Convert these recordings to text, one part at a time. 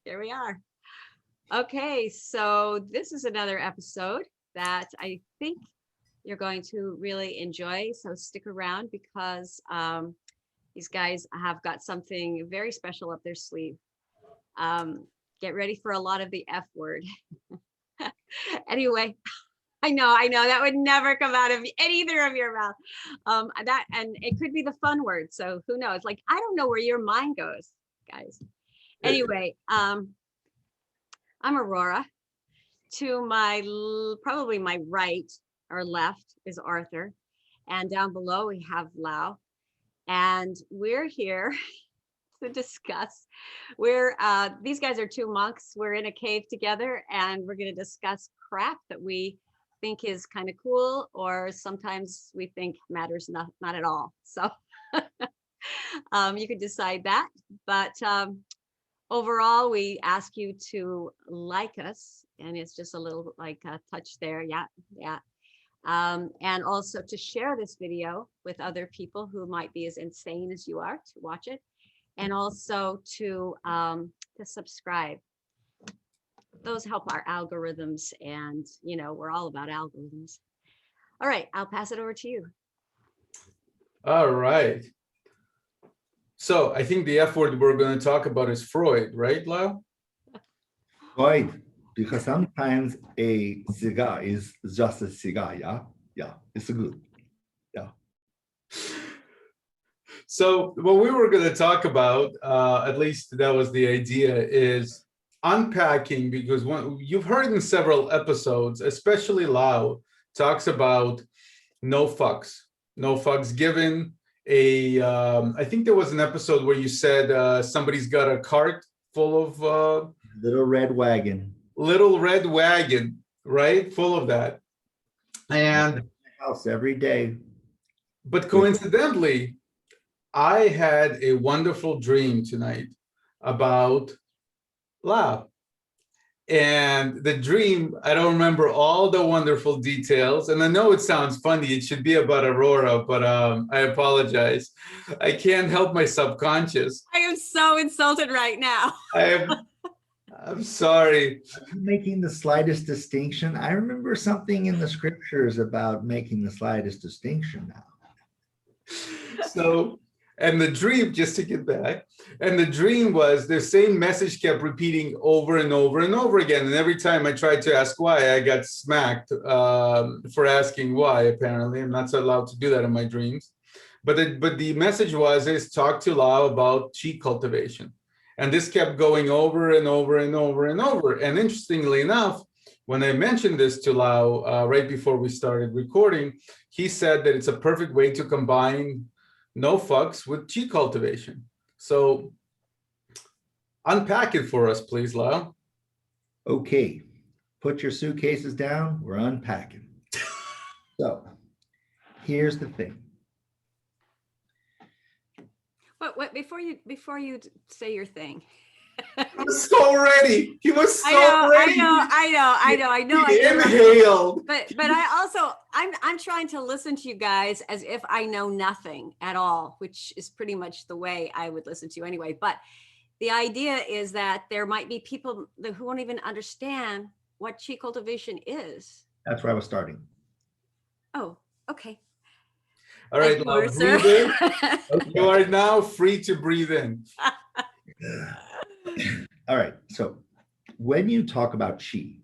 Here we are. Okay, so this is another episode that I think you're going to really enjoy. So stick around because these guys have got something very special up their sleeve. Get ready for a lot of the F word. Anyway, I know that would never come out of either of your mouth. That and it could be the fun word. So who knows? Like I don't know where your mind goes, guys. Anyway, I'm Arorah. To my probably my right or left is Arthur, and down below we have Lao, and we're here to discuss. These guys are two monks. We're in a cave together, and we're going to discuss crap that we think is kind of cool, or sometimes we think matters not at all. So you could decide that, but overall, we ask you to like us, and it's just a little like a touch there. Yeah. And also to share this video with other people who might be as insane as you are to watch it, and also to subscribe. Those help our algorithms, and we're all about algorithms. All right, I'll pass it over to you. All right. So I think the F word we're going to talk about is Freud, right, Lao? Freud, because sometimes a cigar is just a cigar, yeah, it's good, yeah. So what we were going to talk about, at least that was the idea, is unpacking, because you've heard in several episodes, especially Lao talks about no fucks given. I think there was an episode where you said somebody's got a cart full of Little red wagon, right? Full of that. And house every day. But coincidentally, I had a wonderful dream tonight about Lao. And the dream, I don't remember all the wonderful details. And I know it sounds funny. It should be about Arorah, but I apologize. I can't help my subconscious. I am so insulted right now. I'm sorry. Making the slightest distinction. I remember something in the scriptures about making the slightest distinction now. So, and the dream, just to get back, and the dream was the same message kept repeating over and over and over again. And every time I tried to ask why, I got smacked for asking why, apparently. I'm not so allowed to do that in my dreams. But the message is talk to Lao about chi cultivation. And this kept going over and over and over and over. And interestingly enough, when I mentioned this to Lao right before we started recording, he said that it's a perfect way to combine no fucks with chi cultivation. So unpack it for us, please, Lao. Okay, put your suitcases down. We're unpacking. So here's the thing. What before you say your thing. He was so ready. He was so ready. I know. He inhaled. But I'm trying to listen to you guys as if I know nothing at all, which is pretty much the way I would listen to you anyway. But the idea is that there might be people who won't even understand what chi cultivation is. That's where I was starting. Oh, okay. All right, Lao, breathe in. You are now free to breathe in. All right, so when you talk about qi,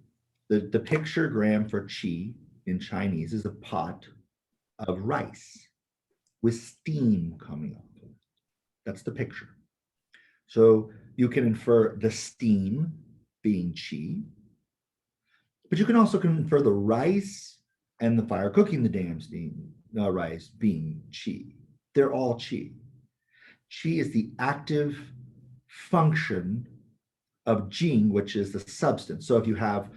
the pictogram for qi in Chinese is a pot of rice with steam coming up. That's the picture. So you can infer the steam being qi, but you can also infer the rice and the fire cooking the damn steam rice being qi. They're all qi. Qi is the active function of jing, which is the substance. So if you have,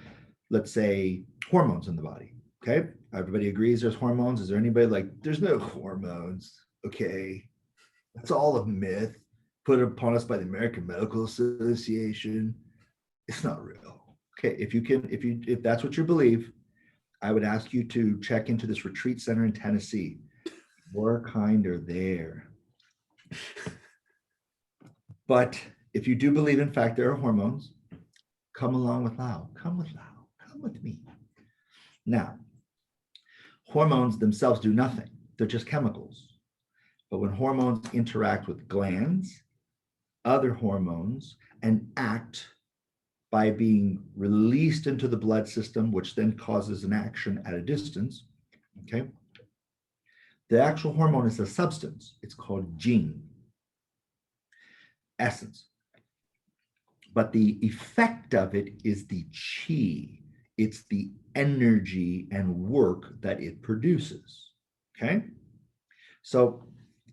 let's say, hormones in the body, okay? Everybody agrees there's hormones. Is there anybody like, there's no hormones, okay? That's all a myth put upon us by the American Medical Association. It's not real. Okay, if that's what you believe, I would ask you to check into this retreat center in Tennessee. We're kind of there. But if you do believe, in fact, there are hormones, Come along with Lao. Come with Lao. Come with me. Now, hormones themselves do nothing. They're just chemicals. But when hormones interact with glands, other hormones, and act by being released into the blood system, which then causes an action at a distance, okay? The actual hormone is a substance. It's called gene, essence. But the effect of it is the chi. It's the energy and work that it produces, okay? So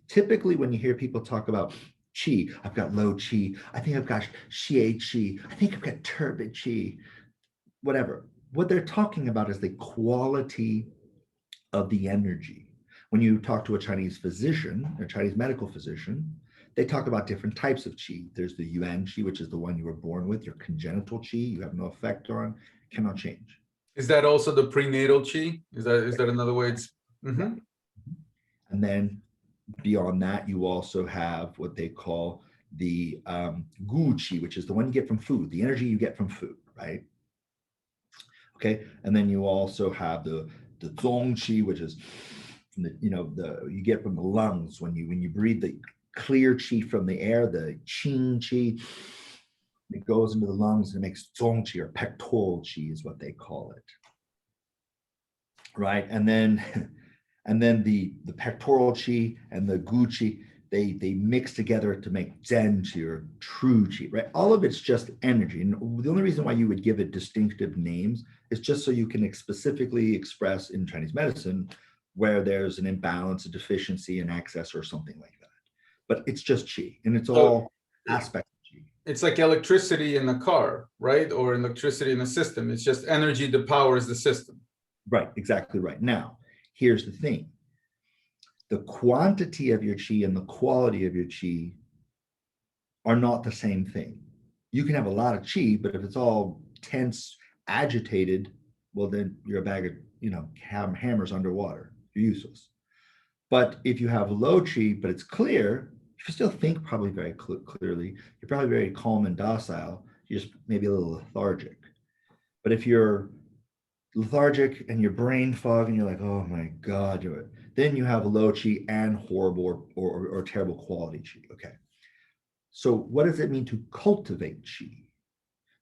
typically when you hear people talk about chi, I've got low chi, I think I've got xie chi, I think I've got turbid chi, whatever. What they're talking about is the quality of the energy. When you talk to a Chinese physician, a Chinese medical physician, they talk about different types of chi. There's the yuan chi, which is the one you were born with, your congenital chi, you have no effect on, cannot change. Is that also the prenatal chi? Is that another way it's? Mm-hmm. And then beyond that, you also have what they call the gu chi, which is the one you get from food, the energy you get from food, right? Okay, and then you also have the zong chi, which is from the, you get from the lungs when you breathe the clear chi from the air, the qing chi. It goes into the lungs and it makes zong chi, or pectoral chi is what they call it, right? And then the pectoral chi and the gu chi, they mix together to make zen chi or true chi, right? All of it's just energy. And the only reason why you would give it distinctive names is just so you can specifically express in Chinese medicine where there's an imbalance, a deficiency, an excess, or something like that. But it's just chi, and it's all aspects of chi. It's like electricity in a car, right? Or electricity in a system. It's just energy that powers the system. Right, exactly right. Now, here's the thing. The quantity of your chi and the quality of your chi are not the same thing. You can have a lot of chi, but if it's all tense, agitated, well, then you're a bag of, hammers underwater. You're useless. But if you have low chi, but it's clear, you still think probably very clearly. You're probably very calm and docile. You're just maybe a little lethargic. But if you're lethargic and your brain fog and you're like, oh my God, then you have low chi and horrible or terrible quality chi. Okay. So what does it mean to cultivate chi?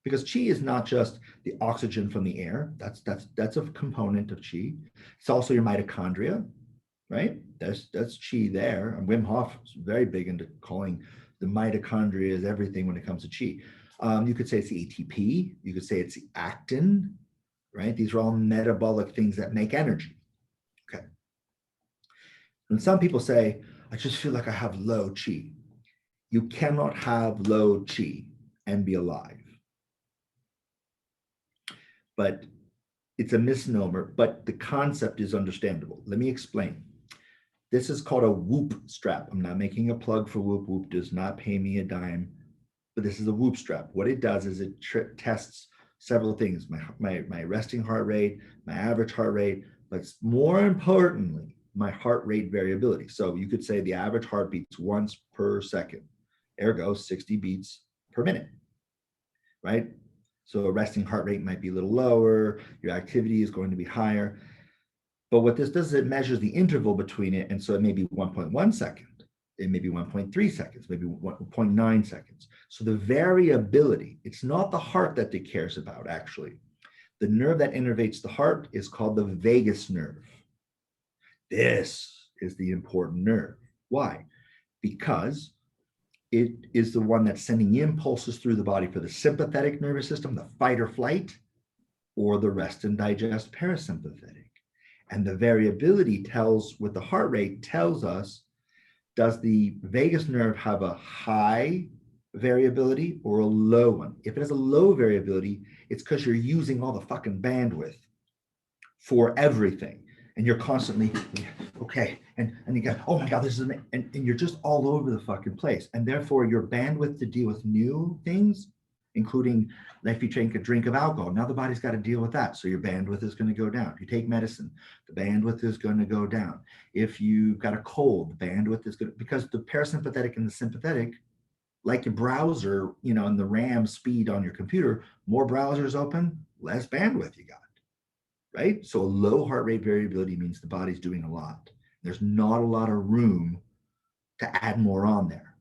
Because chi is not just the oxygen from the air. That's a component of chi. It's also your mitochondria, right? That's chi there. And Wim Hof is very big into calling the mitochondria is everything when it comes to chi. You could say it's the ATP. You could say it's the actin, right? These are all metabolic things that make energy. Okay. And some people say, I just feel like I have low chi. You cannot have low chi and be alive. But it's a misnomer, but the concept is understandable. Let me explain. This is called a Whoop strap. I'm not making a plug for Whoop. Whoop does not pay me a dime, but this is a Whoop strap. What it does is it tests several things, my resting heart rate, my average heart rate, but more importantly, my heart rate variability. So you could say the average heart beats once per second, ergo 60 beats per minute, right? So a resting heart rate might be a little lower, your activity is going to be higher. But what this does is it measures the interval between it. And so it may be 1.1 second, it may be 1.3 seconds, maybe 1.9 seconds. So the variability, it's not the heart that it cares about, actually. The nerve that innervates the heart is called the vagus nerve. This is the important nerve. Why? Because it is the one that's sending impulses through the body for the sympathetic nervous system, the fight or flight, or the rest and digest parasympathetic. And the variability with the heart rate tells us, does the vagus nerve have a high variability or a low one? If it has a low variability, it's because you're using all the fucking bandwidth for everything. And you're constantly, okay, and you go, oh my God, this is, and you're just all over the fucking place. And therefore your bandwidth to deal with new things, including if you drink a drink of alcohol, now the body's got to deal with that. So your bandwidth is going to go down. If you take medicine, the bandwidth is going to go down. If you've got a cold, the bandwidth is going to, because the parasympathetic and the sympathetic Like your browser, you know, and the RAM speed on your computer, more browsers open, less bandwidth you got, right? So a low heart rate variability means the body's doing a lot. There's not a lot of room to add more on there.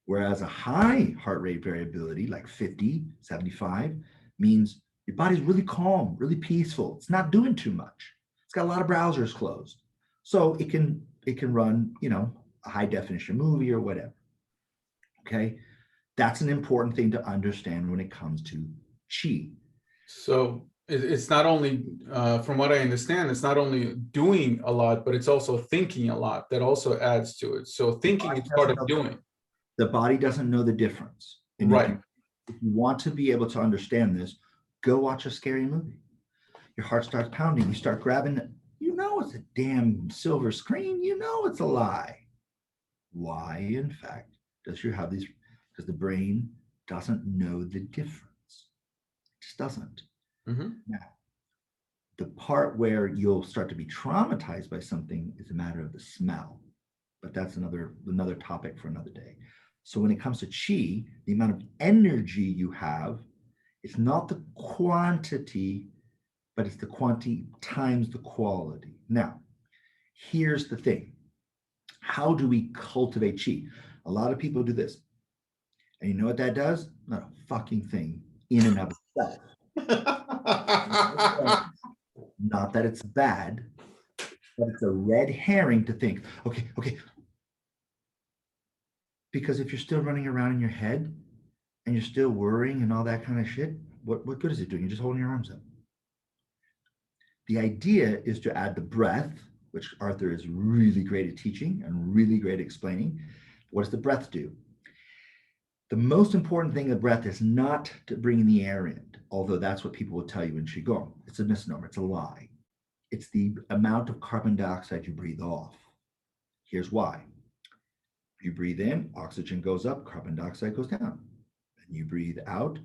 Whereas a high heart rate variability, like 50, 75, means your body's really calm, really peaceful. It's not doing too much. It's got a lot of browsers closed. So it can run, you know, a high definition movie or whatever. Okay. That's an important thing to understand when it comes to chi. So it's not only, from what I understand, it's not only doing a lot, but it's also thinking a lot that also adds to it. So thinking is part of doing. The body doesn't know the difference. And Right. if you want to be able to understand this, go watch a scary movie. Your heart starts pounding. You start grabbing it. You know it's a damn silver screen. You know it's a lie. Why, in fact, does you have these? Because the brain doesn't know the difference. It just doesn't. Mhm. Now, the part where you'll start to be traumatized by something is a matter of the smell, but that's another topic for another day. So when it comes to chi, the amount of energy you have, it's not the quantity, but it's the quantity times the quality. Now, here's the thing. How do we cultivate chi? A lot of people do this. And you know what that does? Not a fucking thing in and of itself. Not that it's bad, but it's a red herring to think, okay. Because if you're still running around in your head and you're still worrying and all that kind of shit, what good is it doing? You're just holding your arms up. The idea is to add the breath, which Arthur is really great at teaching and really great at explaining. What does the breath do? The most important thing of breath is not to bring the air in, although that's what people will tell you in Qigong. It's a misnomer, it's a lie. It's the amount of carbon dioxide you breathe off. Here's why. You breathe in, oxygen goes up, carbon dioxide goes down. And you breathe out.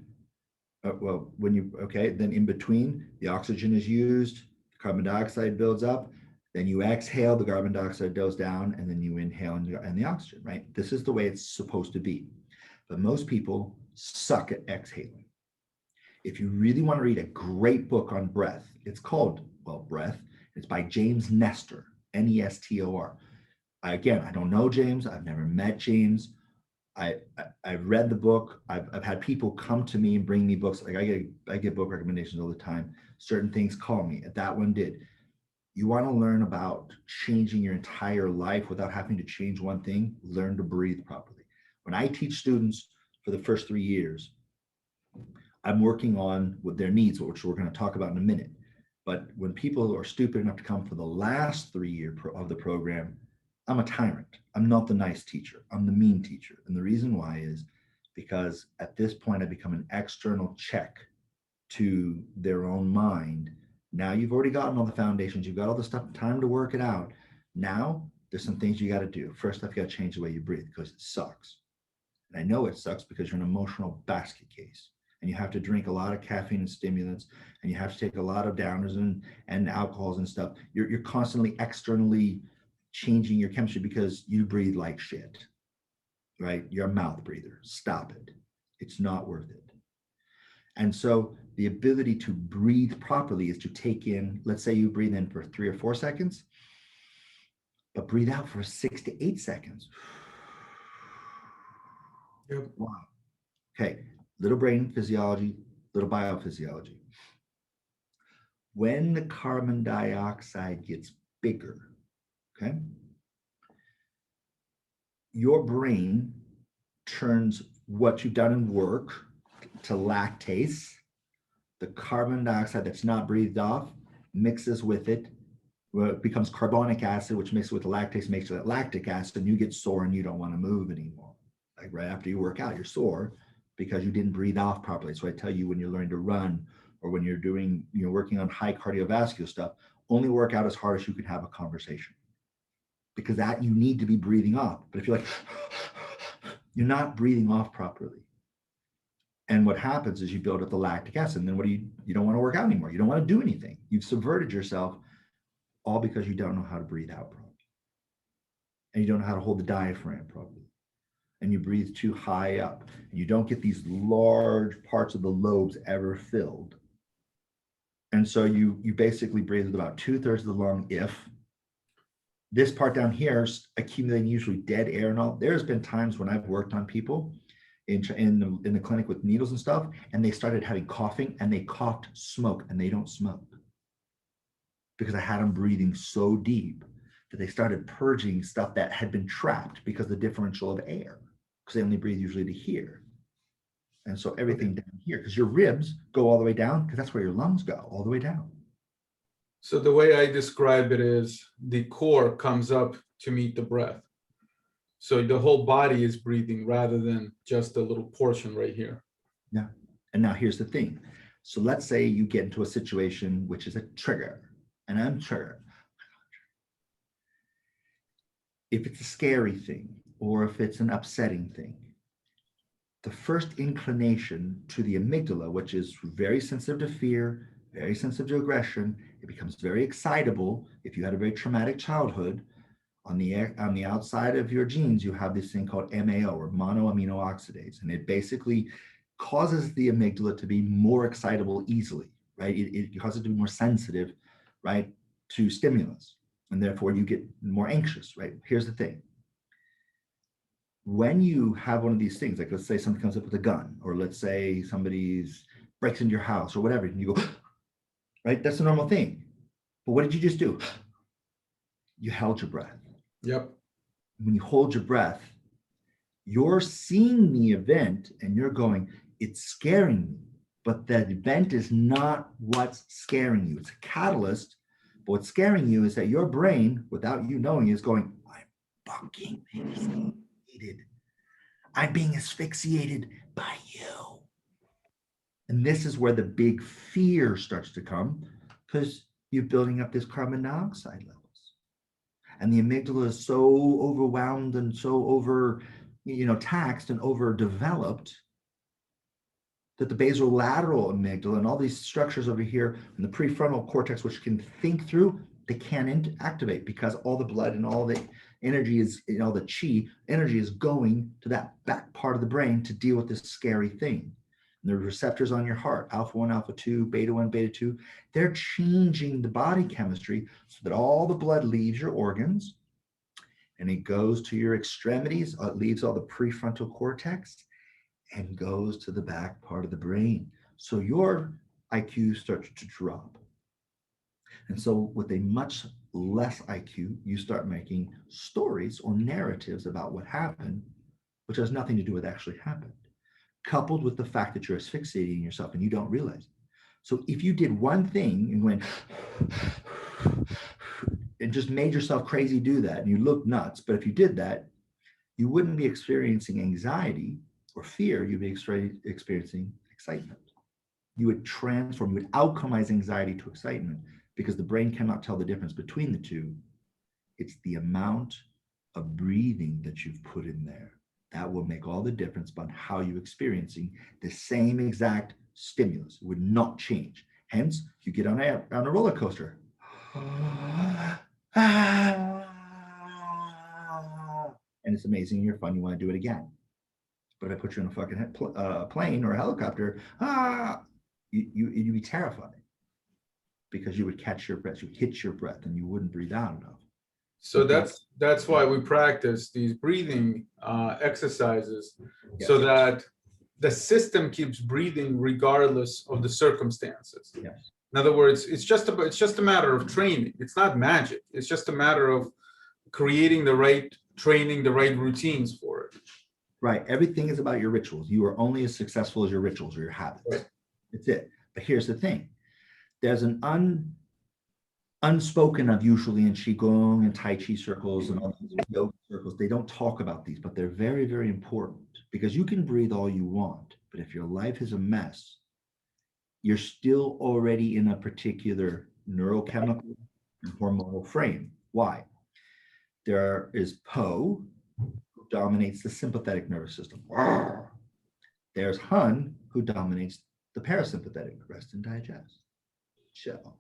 Then in between, the oxygen is used, carbon dioxide builds up, then you exhale, the carbon dioxide goes down, and then you inhale and the oxygen, right? This is the way it's supposed to be. But most people suck at exhaling. If you really want to read a great book on breath, it's called, Breath. It's by James Nestor, Nestor. I don't know James. I've never met James. I've read the book. I've had people come to me and bring me books. Like I get book recommendations all the time. Certain things call me. That one did. You want to learn about changing your entire life without having to change one thing, learn to breathe properly. When I teach students for the first 3 years, I'm working on with their needs, which we're going to talk about in a minute. But when people are stupid enough to come for the last 3 year of the program, I'm a tyrant. I'm not the nice teacher. I'm the mean teacher. And the reason why is because at this point, I become an external check to their own mind. Now you've already gotten all the foundations. You've got all the stuff, time to work it out. Now there's some things you got to do. First off, you got to change the way you breathe because it sucks. And I know it sucks because you're an emotional basket case and you have to drink a lot of caffeine and stimulants and you have to take a lot of downers and alcohols and stuff. You're constantly externally changing your chemistry because you breathe like shit, right? You're a mouth breather. Stop it. It's not worth it. And so the ability to breathe properly is to take in, let's say you breathe in for 3 or 4 seconds, but breathe out for 6 to 8 seconds. Yep. Wow. Okay, little brain physiology, little biophysiology. When the carbon dioxide gets bigger, okay, your brain turns what you've done in work to lactase. The carbon dioxide that's not breathed off mixes with it. Well, it becomes carbonic acid, which mixes with the lactase, makes it lactic acid, and you get sore and you don't want to move anymore. Like right after you work out, you're sore because you didn't breathe off properly. So I tell you, when you're learning to run or when you're working on high cardiovascular stuff, only work out as hard as you can have a conversation. Because that you need to be breathing off. But if you're like, you're not breathing off properly. And what happens is you build up the lactic acid, and then you don't want to work out anymore. You don't want to do anything. You've subverted yourself, all because you don't know how to breathe out properly. And you don't know how to hold the diaphragm properly. and you breathe too high up, and you don't get these large parts of the lobes ever filled. And so you basically breathe with about 2/3 of the lung. If this part down here is accumulating usually dead air and all, there's been times when I've worked on people in the clinic with needles and stuff, and they started having coughing, and they coughed smoke, and they don't smoke because I had them breathing so deep that they started purging stuff that had been trapped because of the differential of air, because they only breathe usually to here. And so everything down here, because your ribs go all the way down, because that's where your lungs go, all the way down. So the way I describe it is the core comes up to meet the breath. So the whole body is breathing rather than just a little portion right here. Yeah. And now here's the thing. So let's say you get into a situation which is a trigger, and I'm triggered. If it's a scary thing, or if it's an upsetting thing, the first inclination to the amygdala, which is very sensitive to fear, very sensitive to aggression, it becomes very excitable. If you had a very traumatic childhood, on the outside of your genes, you have this thing called MAO, or monoamino oxidase, and it basically causes the amygdala to be more excitable easily, right? It causes it to be more sensitive, right, to stimulus, and therefore you get more anxious, right? Here's the thing. When you have one of these things, like let's say somebody comes up with a gun, or let's say somebody's breaks into your house or whatever, and you go, right? That's a normal thing. But what did you just do? You held your breath. Yep. When you hold your breath, you're seeing the event and you're going, it's scaring me. But that event is not what's scaring you. It's a catalyst. But what's scaring you is that your brain, without you knowing, is going, I'm fucking asphyxiated. I'm being asphyxiated by you. And this is where the big fear starts to come, because you're building up this carbon dioxide levels. And the amygdala is so overwhelmed and so taxed and overdeveloped that the basolateral amygdala and all these structures over here in the prefrontal cortex, which can think through, they can't activate because all the blood and all the energy is, the chi energy is going to that back part of the brain to deal with this scary thing. And the receptors on your heart, alpha 1, alpha 2, beta 1, beta 2, they're changing the body chemistry so that all the blood leaves your organs and it goes to your extremities, it leaves all the prefrontal cortex and goes to the back part of the brain. So your IQ starts to drop. And so with a much less IQ, you start making stories or narratives about what happened, which has nothing to do with what actually happened, coupled with the fact that you're asphyxiating yourself and you don't realize it. So if you did one thing and went and just made yourself crazy do that, and you look nuts, but if you did that, you wouldn't be experiencing anxiety or fear, you'd be experiencing excitement. You would transform, you would alchemize anxiety to excitement, because the brain cannot tell the difference between the two. It's the amount of breathing that you've put in there that will make all the difference about how you're experiencing the same exact stimulus. It would not change. Hence, you get on a roller coaster. And it's amazing, you're fun, you want to do it again. But I put you in a fucking plane or a helicopter, you'd be terrified, because you would catch your breath, you would hit your breath, and you wouldn't breathe out enough. So that's why we practice these breathing exercises, Yes. so that the system keeps breathing regardless of the circumstances. Yes. In other words, it's just a matter of training. It's not magic. It's just a matter of creating the right training, the right routines for it. Right. Everything is about your rituals. You are only as successful as your rituals or your habits. Right. That's it. But here's the thing. There's an unspoken of, usually in Qigong and Tai Chi circles and all these yoga circles, they don't talk about these, but they're very, very important, because you can breathe all you want, but if your life is a mess, you're still already in a particular neurochemical and hormonal frame. Why? There is Po, who dominates the sympathetic nervous system. There's Hun, who dominates the parasympathetic, rest and digest. Chill.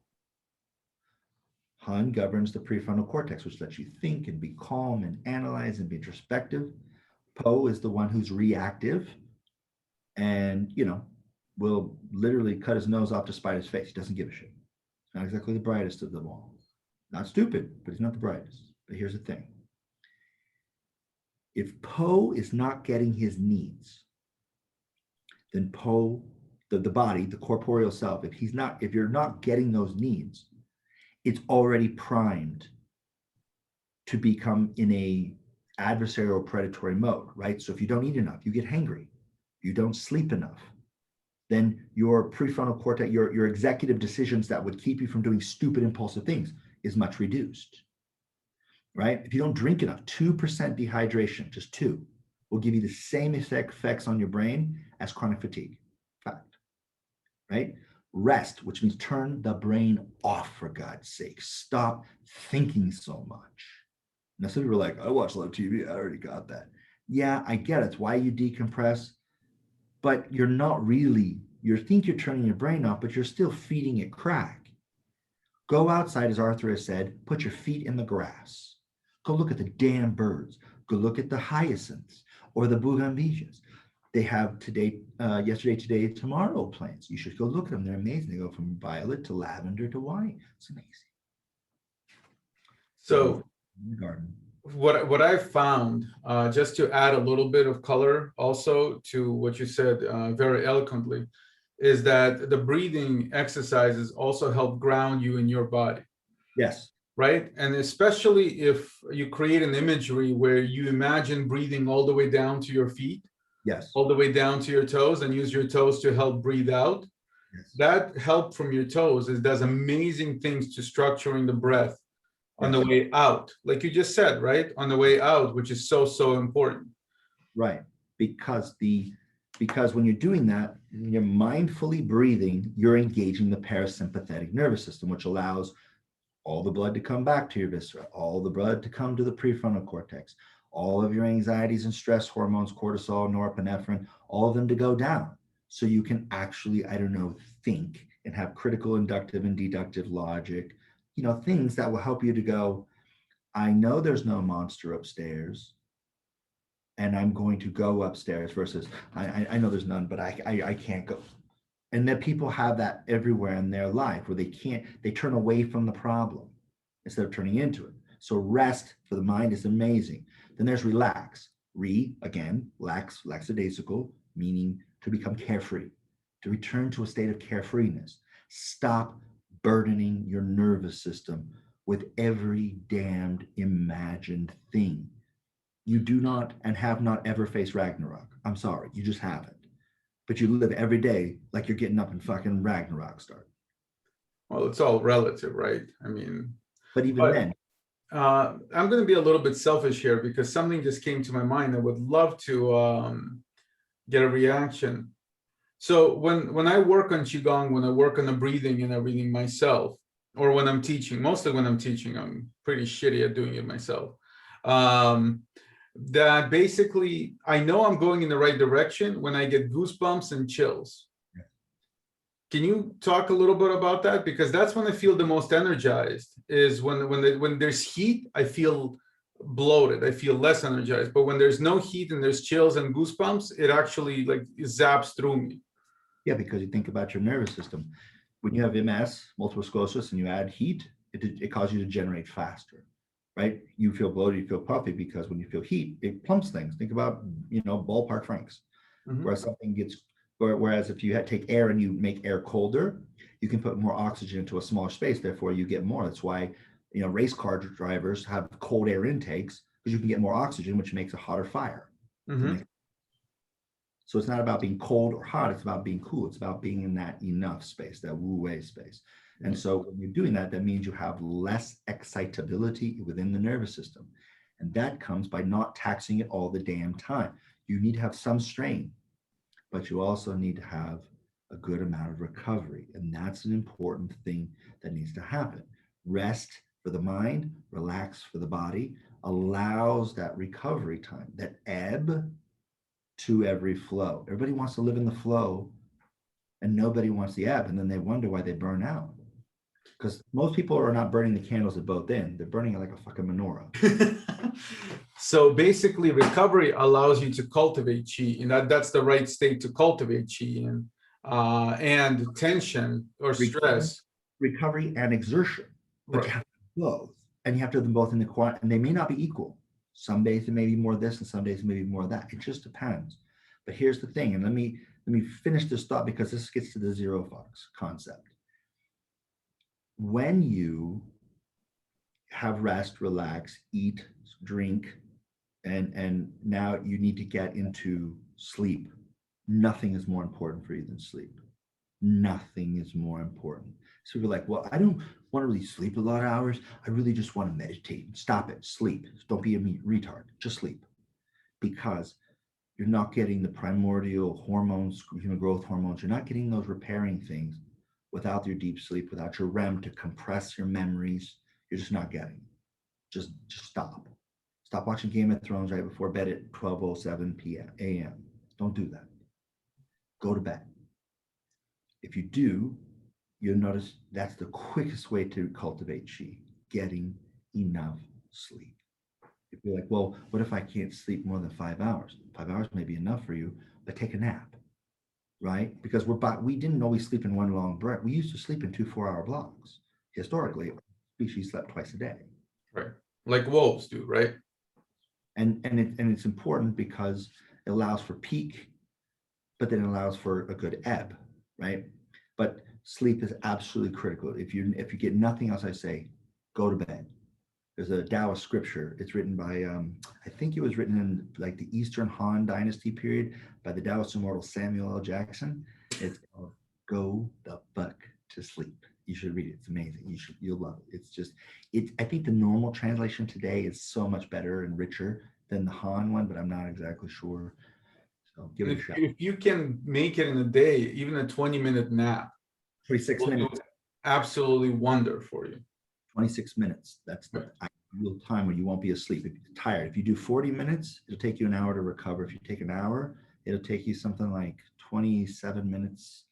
Han governs the prefrontal cortex, which lets you think and be calm and analyze and be introspective. Po is the one who's reactive and, will literally cut his nose off to spite his face. He doesn't give a shit. Not exactly the brightest of them all. Not stupid, but he's not the brightest. But here's the thing. If Po is not getting his needs, then Po, the body, the corporeal self, if you're not getting those needs, it's already primed to become in a adversarial predatory mode, right? So if you don't eat enough, you get hangry, you don't sleep enough, then your prefrontal cortex, your executive decisions that would keep you from doing stupid impulsive things is much reduced, right? If you don't drink enough, 2% dehydration, just 2, will give you the same effects on your brain as chronic fatigue. Fact, right? Rest, which means turn the brain off, for God's sake. Stop thinking so much. Now, some people are like, I watch a lot of TV. I already got that. Yeah, I get it. It's why you decompress, but you're not really, you think you're turning your brain off, but you're still feeding it crack. Go outside, as Arthur has said, put your feet in the grass. Go look at the damn birds. Go look at the hyacinths or the bougainvilleas. They have yesterday, today, tomorrow plants. You should go look at them. They're amazing. They go from violet to lavender to white. It's amazing. So in the garden. What I found, just to add a little bit of color also to what you said very eloquently, is that the breathing exercises also help ground you in your body. Yes. Right? And especially if you create an imagery where you imagine breathing all the way down to your feet, yes, all the way down to your toes, and use your toes to help breathe out. Yes. That help from your toes does amazing things to structuring the breath on the way out, like you just said, right? On the way out, which is so important. Right, because when you're doing that, you're mindfully breathing, you're engaging the parasympathetic nervous system, which allows all the blood to come back to your viscera, all the blood to come to the prefrontal cortex, all of your anxieties and stress hormones, cortisol, norepinephrine, all of them to go down. So you can actually, think and have critical, inductive, and deductive logic, things that will help you to go, I know there's no monster upstairs, and I'm going to go upstairs versus I know there's none, but I can't go. And that people have that everywhere in their life where they turn away from the problem instead of turning into it. So rest for the mind is amazing. Then there's relax. Lackadaisical, meaning to become carefree, to return to a state of carefreeness. Stop burdening your nervous system with every damned imagined thing. You do not and have not ever faced Ragnarok. I'm sorry, you just haven't. But you live every day like you're getting up and fucking Ragnarok start. Well, it's all relative, right? I mean, but then, I'm going to be a little bit selfish here because something just came to my mind. I would love to get a reaction. So when I work on Qigong, when I work on the breathing and everything myself, or when I'm teaching, mostly when I'm teaching, I'm pretty shitty at doing it myself. That basically, I know I'm going in the right direction when I get goosebumps and chills. Yeah. Can you talk a little bit about that? Because that's when I feel the most energized, is when there's heat, I feel bloated, I feel less energized. But when there's no heat and there's chills and goosebumps, it actually like zaps through me. Yeah, because you think about your nervous system. When you have MS, multiple sclerosis, and you add heat, it causes you to generate faster. Right? You feel bloated, you feel puffy, because when you feel heat, it plumps things. Think about, ballpark franks, where something whereas if you take air and you make air colder, you can put more oxygen into a smaller space, therefore you get more. That's why, race car drivers have cold air intakes, because you can get more oxygen, which makes a hotter fire. So it's not about being cold or hot, it's about being cool. It's about being in that enough space, that wu-wei space. And so when you're doing that, that means you have less excitability within the nervous system. And that comes by not taxing it all the damn time. You need to have some strain, but you also need to have a good amount of recovery. And that's an important thing that needs to happen. Rest for the mind, relax for the body, allows that recovery time, that ebb to every flow. Everybody wants to live in the flow and nobody wants the ebb. And then they wonder why they burn out. Because most people are not burning the candles at both ends. They're burning it like a fucking menorah. So basically, recovery allows you to cultivate chi, and that's the right state to cultivate chi in. And tension or stress. Recovery and exertion, but Right. you have to do both, and you have to do them both in the quantity, and they may not be equal. Some days it may be more of this, and some days it may be more of that. It just depends. But here's the thing, and let me finish this thought because this gets to the zero fucks concept. When you have rest, relax, eat, drink, and now you need to get into sleep, nothing is more important for you than sleep. Nothing is more important. So we're like, well, I don't want to really sleep a lot of hours. I really just want to meditate. Stop it. Sleep. Don't be a retard. Just sleep. Because you're not getting the primordial hormones, human growth hormones. You're not getting those repairing things without your deep sleep, without your REM to compress your memories. You're just not getting it. Just stop. Stop watching Game of Thrones right before bed at 12:07 p.m. a.m. Don't do that. Go to bed. If you do, you'll notice that's the quickest way to cultivate chi, getting enough sleep. If you're like, well, what if I can't sleep more than 5 hours? 5 hours may be enough for you, but take a nap, right? Because we didn't always sleep in one long breath. We used to sleep in 2 4-hour blocks. Historically, species slept twice a day. Right. Like wolves do, right? And it's important because it allows for peak, but then it allows for a good ebb, right? But sleep is absolutely critical. If you get nothing else, I say, go to bed. There's a Taoist scripture. It's written by, I think it was written in like the Eastern Han Dynasty period by the Taoist immortal Samuel L. Jackson. It's called "Go the fuck to sleep." You should read it. It's amazing. You'll love it. It's just, I think the normal translation today is so much better and richer than the Han one, but I'm not exactly sure. So give it a shot. If you can make it in a day, even a 20-minute nap, 26 will do minutes. absolutely wonder for you. 26 minutes. That's the ideal time when you won't be asleep. If you're tired, if you do 40 minutes, it'll take you an hour to recover. If you take an hour, it'll take you something like 27 minutes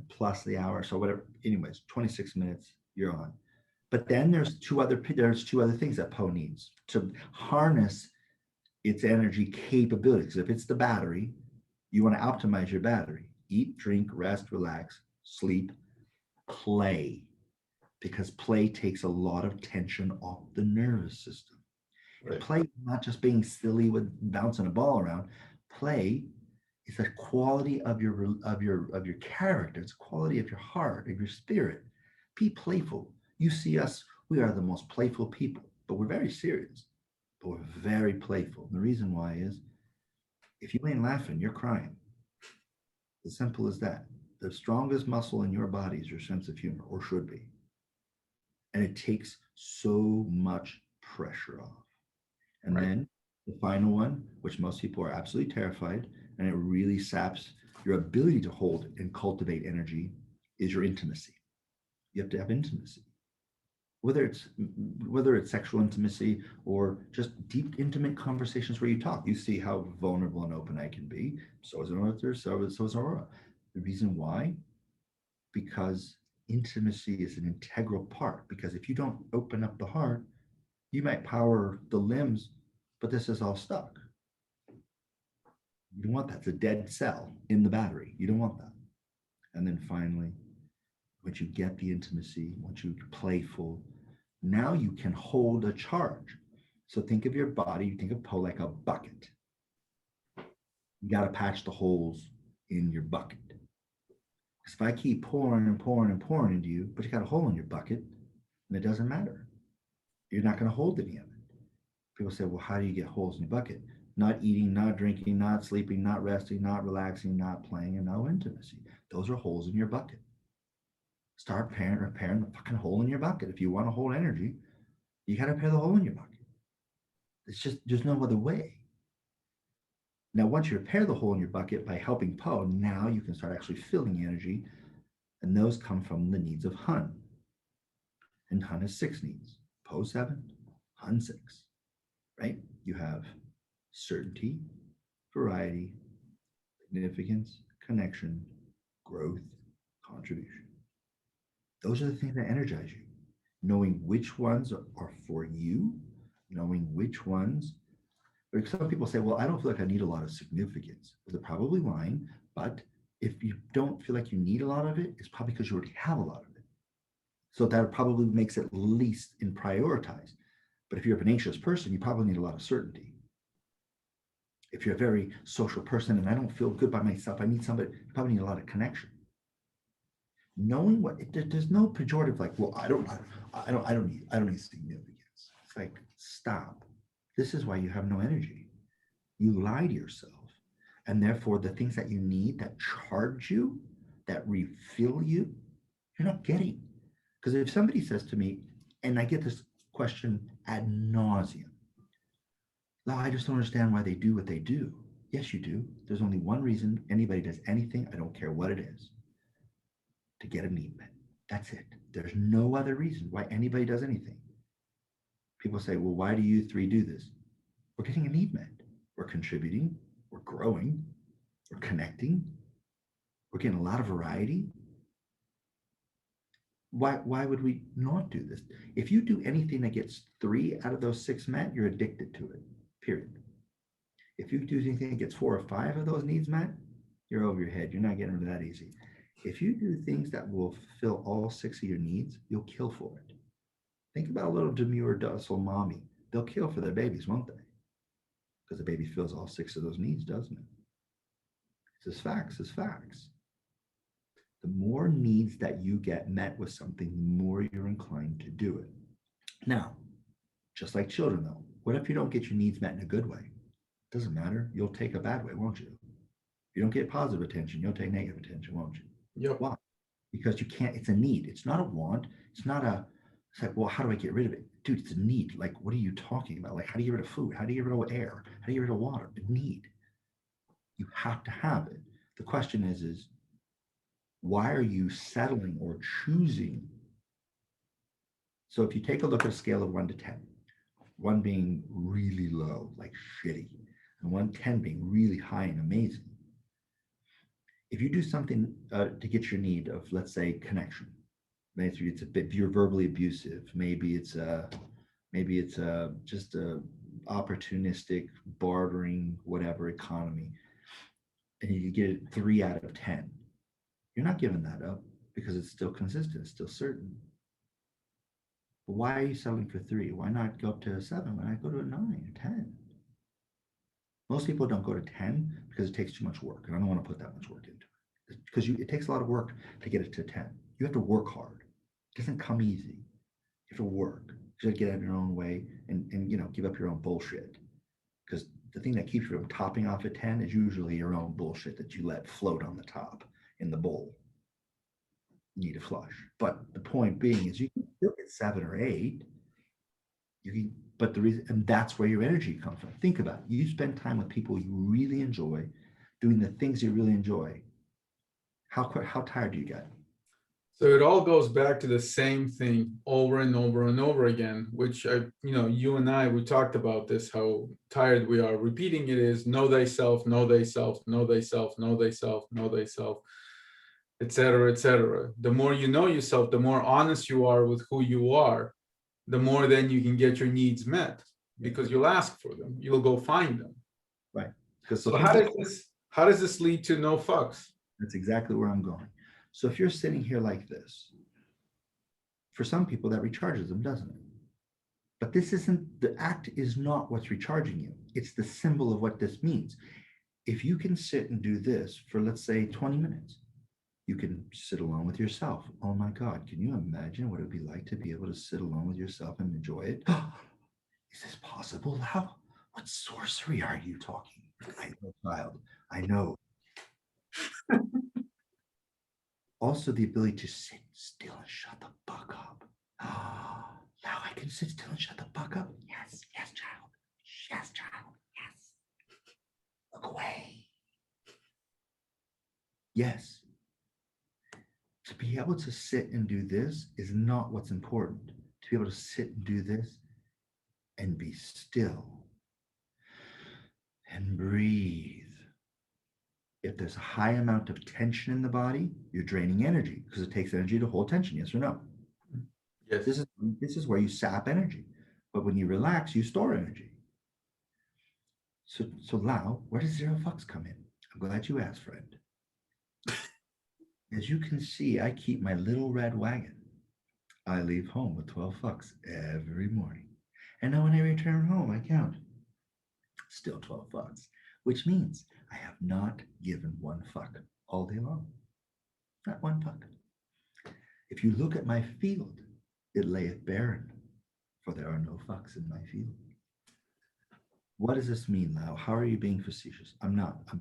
plus the hour. So whatever, anyways, 26 minutes, you're on. But then there's two other things that Po needs to harness its energy capabilities. If it's the battery, you want to optimize your battery. Eat, drink, rest, relax, sleep, play. Because play takes a lot of tension off the nervous system. Right. Play is not just being silly with bouncing a ball around. Play is a quality of your character. It's a quality of your heart, of your spirit. Be playful. You see us, we are the most playful people, but we're very serious, but we're very playful. And the reason why is if you ain't laughing, you're crying. As simple as that. The strongest muscle in your body is your sense of humor, or should be. And it takes so much pressure off. And then the final one, which most people are absolutely terrified, and it really saps your ability to hold and cultivate energy, is your intimacy. You have to have intimacy. Whether it's sexual intimacy or just deep, intimate conversations where you talk. You see how vulnerable and open I can be. So is Arorah, so is Arorah. The reason why? Because intimacy is an integral part, because if you don't open up the heart, you might power the limbs, but this is all stuck. You don't want that. It's a dead cell in the battery. You don't want that. And then finally, once you get the intimacy, once you're playful, now you can hold a charge. So think of your body, you think of Po like a bucket. You got to patch the holes in your bucket. If I keep pouring and pouring and pouring into you, but you got a hole in your bucket, and it doesn't matter. You're not going to hold any of it. People say, well, how do you get holes in your bucket? Not eating, not drinking, not sleeping, not resting, not relaxing, not playing, and no intimacy. Those are holes in your bucket. Start repairing the fucking hole in your bucket. If you want to hold energy, you got to repair the hole in your bucket. It's just, there's no other way. Now, once you repair the hole in your bucket by helping Po, now you can start actually filling energy, and those come from the needs of Hun. And Hun has 6 needs. Po 7, Hun 6, right? You have certainty, variety, significance, connection, growth, contribution. Those are the things that energize you. Knowing which ones are for you, knowing which ones, like some people say, well, I don't feel like I need a lot of significance. They're probably lying, but if you don't feel like you need a lot of it, it's probably because you already have a lot of it. So that probably makes it least in prioritize. But if you're an anxious person, you probably need a lot of certainty. If you're a very social person and I don't feel good by myself, I need somebody, you probably need a lot of connection. Knowing what there's no pejorative like, well, I don't need significance. It's like, stop. This is why you have no energy. You lie to yourself. And therefore the things that you need that charge you, that refill you, you're not getting. Because if somebody says to me, and I get this question ad nauseum, no, I just don't understand why they do what they do. Yes, you do. There's only one reason anybody does anything, I don't care what it is, to get a need met. That's it. There's no other reason why anybody does anything. People say, well, why do you three do this? We're getting a need met. We're contributing. We're growing. We're connecting. We're getting a lot of variety. Why would we not do this? If you do anything that gets 3 out of those 6 met, you're addicted to it, period. If you do anything that gets 4 or 5 of those needs met, you're over your head. You're not getting rid of that easy. If you do things that will fill all 6 of your needs, you'll kill for it. Think about a little demure, docile mommy. They'll kill for their babies, won't they? Because the baby fills all 6 of those needs, doesn't it? It's just facts, it's facts. The more needs that you get met with something, the more you're inclined to do it. Now, just like children though, what if you don't get your needs met in a good way? Doesn't matter. You'll take a bad way, won't you? If you don't get positive attention, you'll take negative attention, won't you? Yep. Why? Because you can't, it's a need. It's not a want. It's not a, it's like, well, how do I get rid of it? Dude, it's a need. Like, what are you talking about? Like, how do you get rid of food? How do you get rid of air? How do you get rid of water? A need. You have to have it. The question is why are you settling or choosing? So if you take a look at a scale of 1 to 10, 1 being really low, like shitty, and 110 being really high and amazing. If you do something to get your need of, let's say, connection, maybe it's a bit, you're verbally abusive, maybe it's just a opportunistic bartering, whatever economy, and you get it 3 out of 10. You're not giving that up because it's still consistent, it's still certain. But why are you settling for 3? Why not go up to a 7? Why not go to a 9 or 10? Most people don't go to 10 because it takes too much work, and I don't want to put that much work into it. Because it takes a lot of work to get it to 10. You have to work hard. It doesn't come easy. You have to work. You have to get out of your own way and give up your own bullshit. Because the thing that keeps you from topping off at 10 is usually your own bullshit that you let float on the top in the bowl. You need a flush. But the point being is you can still get 7 or 8. But the reason, and that's where your energy comes from. Think about it. You spend time with people you really enjoy, doing the things you really enjoy. How tired do you get? So it all goes back to the same thing over and over and over again, which you and I, we talked about this, how tired we are. Repeating it is know thyself, know thyself, know thyself, know thyself, know thyself, etc., etc. The more you know yourself, the more honest you are with who you are, the more then you can get your needs met because you'll ask for them. You'll go find them. Right. So how does this lead to no fucks? That's exactly where I'm going. So if you're sitting here like this, for some people that recharges them, doesn't it? But this isn't, the act is not what's recharging you. It's the symbol of what this means. If you can sit and do this for, let's say, 20 minutes, you can sit alone with yourself. Oh my God, can you imagine what it would be like to be able to sit alone with yourself and enjoy it? Is this possible, Lao? What sorcery are you talking? I know, child, I know. Also, the ability to sit still and shut the fuck up. Now I can sit still and shut the fuck up. Yes, yes, child. Yes, child. Yes. Look away. Yes. To be able to sit and do this is not what's important. To be able to sit and do this and be still and breathe If there's a high amount of tension in the body, you're draining energy because it takes energy to hold tension. Yes or no? Yes. This is where you sap energy. But when you relax, you store energy. So Lao, where does 0 fucks come in? I'm glad you asked, friend. As you can see, I keep my little red wagon. I leave home with 12 fucks every morning. And now when I return home, I count. Still 12 fucks, which means I have not given one fuck all day long. Not one fuck. If you look at my field, it layeth barren, for there are no fucks in my field. What does this mean, Lao? How are you being facetious? I'm not. I'm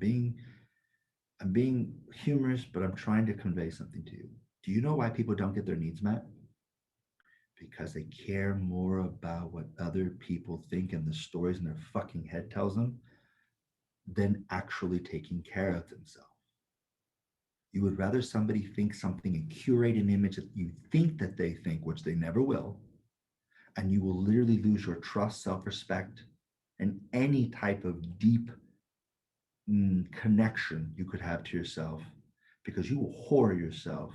being humorous, but I'm trying to convey something to you. Do you know why people don't get their needs met? Because they care more about what other people think and the stories in their fucking head tells them than actually taking care of themselves. You would rather somebody think something and curate an image that you think that they think, which they never will, and you will literally lose your trust, self-respect, and any type of deep connection you could have to yourself, because you will whore yourself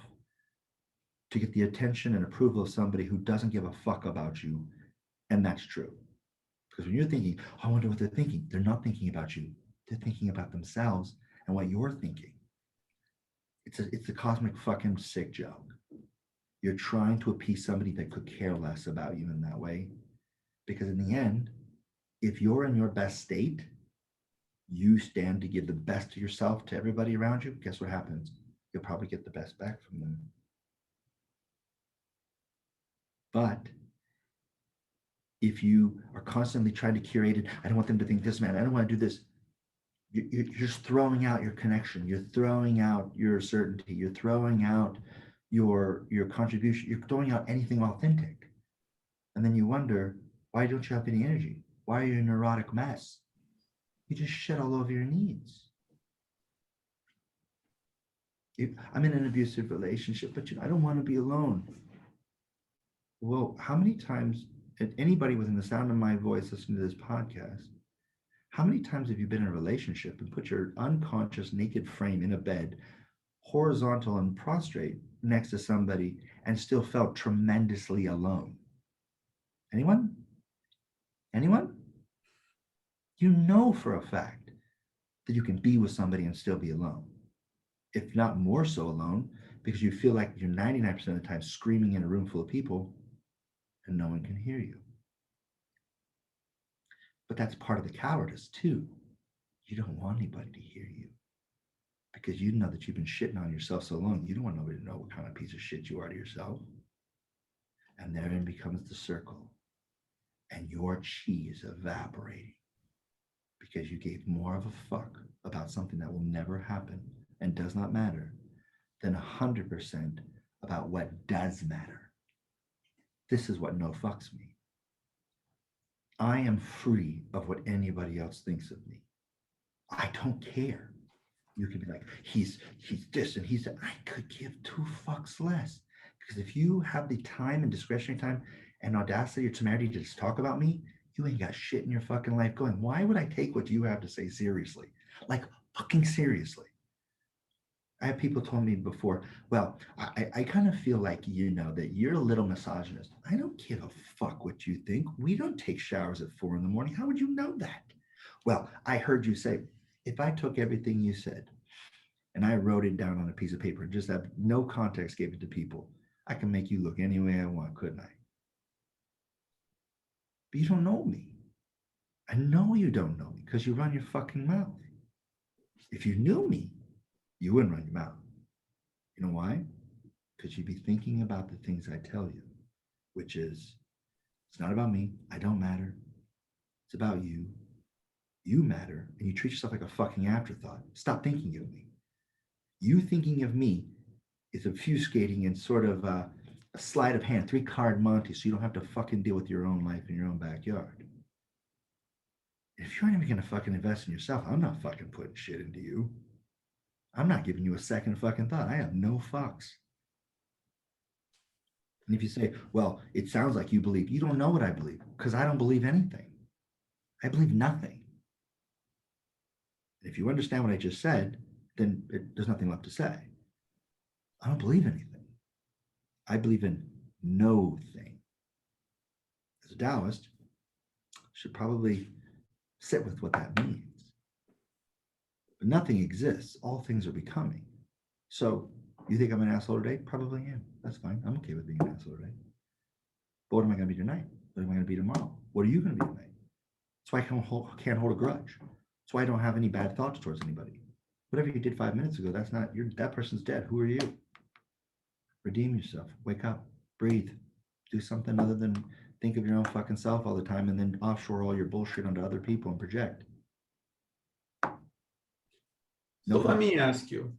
to get the attention and approval of somebody who doesn't give a fuck about you. And that's true. Because when you're thinking, oh, I wonder what they're thinking, they're not thinking about you. They're thinking about themselves and what you're thinking. It's a cosmic fucking sick joke. You're trying to appease somebody that could care less about you in that way. Because in the end, if you're in your best state, you stand to give the best of yourself to everybody around you. Guess what happens? You'll probably get the best back from them. But if you are constantly trying to curate it, I don't want them to think this, man, I don't want to do this. You're just throwing out your connection. You're throwing out your certainty. You're throwing out your contribution. You're throwing out anything authentic. And then you wonder, why don't you have any energy? Why are you a neurotic mess? You just shit all over your needs. I'm in an abusive relationship, but I don't want to be alone. Well, how many times, anybody within the sound of my voice listening to this podcast, how many times have you been in a relationship and put your unconscious naked frame in a bed, horizontal and prostrate next to somebody, and still felt tremendously alone? Anyone? Anyone? You know for a fact that you can be with somebody and still be alone. If not more so alone, because you feel like you're 99% of the time screaming in a room full of people and no one can hear you. But that's part of the cowardice too. You don't want anybody to hear you because you know that you've been shitting on yourself so long. You don't want nobody to know what kind of piece of shit you are to yourself. And therein becomes the circle. And your chi is evaporating because you gave more of a fuck about something that will never happen and does not matter than 100% about what does matter. This is what no fucks me. I am free of what anybody else thinks of me. I don't care. You can be like, he's this and he's that. I could give 2 fucks less. Because if you have the time and discretionary time and audacity or temerity to just talk about me, you ain't got shit in your fucking life going. Why would I take what you have to say seriously? Like fucking seriously. I have people told me before, well, I kind of feel like, that you're a little misogynist. I don't give a fuck what you think. We don't take showers at 4 a.m. How would you know that? Well, I heard you say, if I took everything you said and I wrote it down on a piece of paper and just have no context, gave it to people, I can make you look any way I want, couldn't I? But you don't know me. I know you don't know me because you run your fucking mouth. If you knew me, you wouldn't run your mouth. You know why? Because you'd be thinking about the things I tell you, which is, it's not about me. I don't matter. It's about you. You matter, and you treat yourself like a fucking afterthought. Stop thinking of me. You thinking of me is obfuscating and sort of a sleight of hand, 3-card Monty, so you don't have to fucking deal with your own life in your own backyard. If you're not even going to fucking invest in yourself, I'm not fucking putting shit into you. I'm not giving you a second fucking thought. I have no fucks. And if you say, well, it sounds like you believe, you don't know what I believe because I don't believe anything. I believe nothing. And if you understand what I just said, then there's nothing left to say. I don't believe anything. I believe in no thing. As a Taoist, should probably sit with what that means. But nothing exists. All things are becoming. So you think I'm an asshole today? Probably am. That's fine. I'm okay with being an asshole today. But what am I going to be tonight? What am I going to be tomorrow? What are you going to be tonight? That's why I can't hold a grudge. That's why I don't have any bad thoughts towards anybody. Whatever you did 5 minutes ago, that's not, that person's dead. Who are you? Redeem yourself. Wake up. Breathe. Do something other than think of your own fucking self all the time and then offshore all your bullshit onto other people and project. So let me ask you,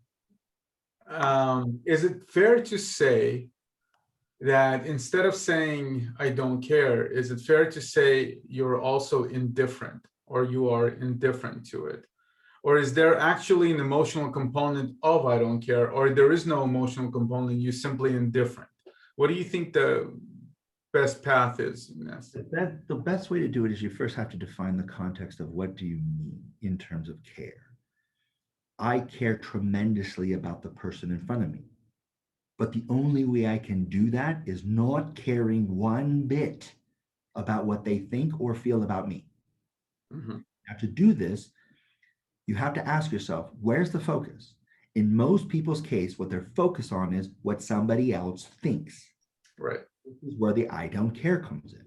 is it fair to say that instead of saying, I don't care, is it fair to say you're also indifferent, or you are indifferent to it? Or is there actually an emotional component of I don't care, or there is no emotional component, you're simply indifferent? What do you think the best path is? The best way to do it is you first have to define the context of what do you mean in terms of care. I care tremendously about the person in front of me. But the only way I can do that is not caring one bit about what they think or feel about me. Mm-hmm. Now, to do this, you have to ask yourself, where's the focus? In most people's case, what they're focused on is what somebody else thinks. Right. This is where the I don't care comes in.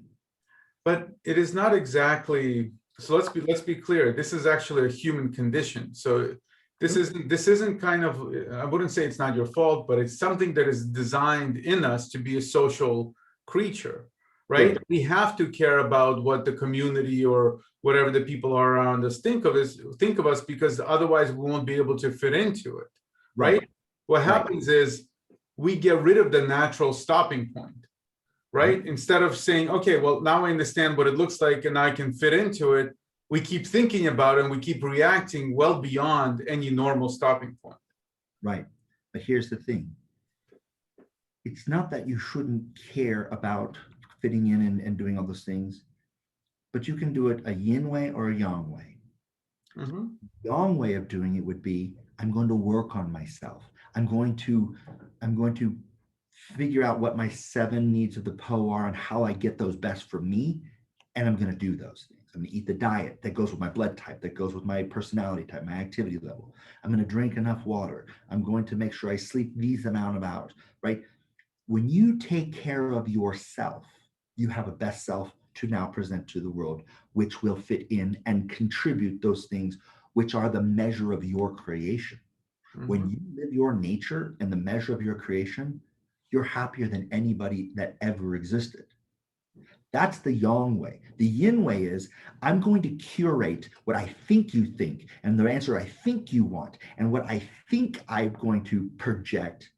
But it is not exactly, so let's be clear, this is actually a human condition. So this isn't kind of, I wouldn't say it's not your fault, but it's something that is designed in us to be a social creature, right? Yeah. We have to care about what the community or whatever the people are around us think of us, because otherwise we won't be able to fit into it, right? What happens is we get rid of the natural stopping point, right? Instead of saying, okay, well, now I understand what it looks like and I can fit into it, we keep thinking about it and we keep reacting well beyond any normal stopping point. Right. But here's the thing. It's not that you shouldn't care about fitting in and doing all those things, but you can do it a yin way or a yang way. Mm-hmm. The yang way of doing it would be, I'm going to work on myself. I'm going to figure out what my 7 needs of the PO are and how I get those best for me. And I'm going to do those things. I'm going to eat the diet that goes with my blood type, that goes with my personality type, my activity level. I'm going to drink enough water. I'm going to make sure I sleep these amount of hours, right? When you take care of yourself, you have a best self to now present to the world, which will fit in and contribute those things, which are the measure of your creation. Mm-hmm. When you live your nature and the measure of your creation, you're happier than anybody that ever existed. That's the yang way. The yin way is, I'm going to curate what I think you think and the answer I think you want and what I think I'm going to project.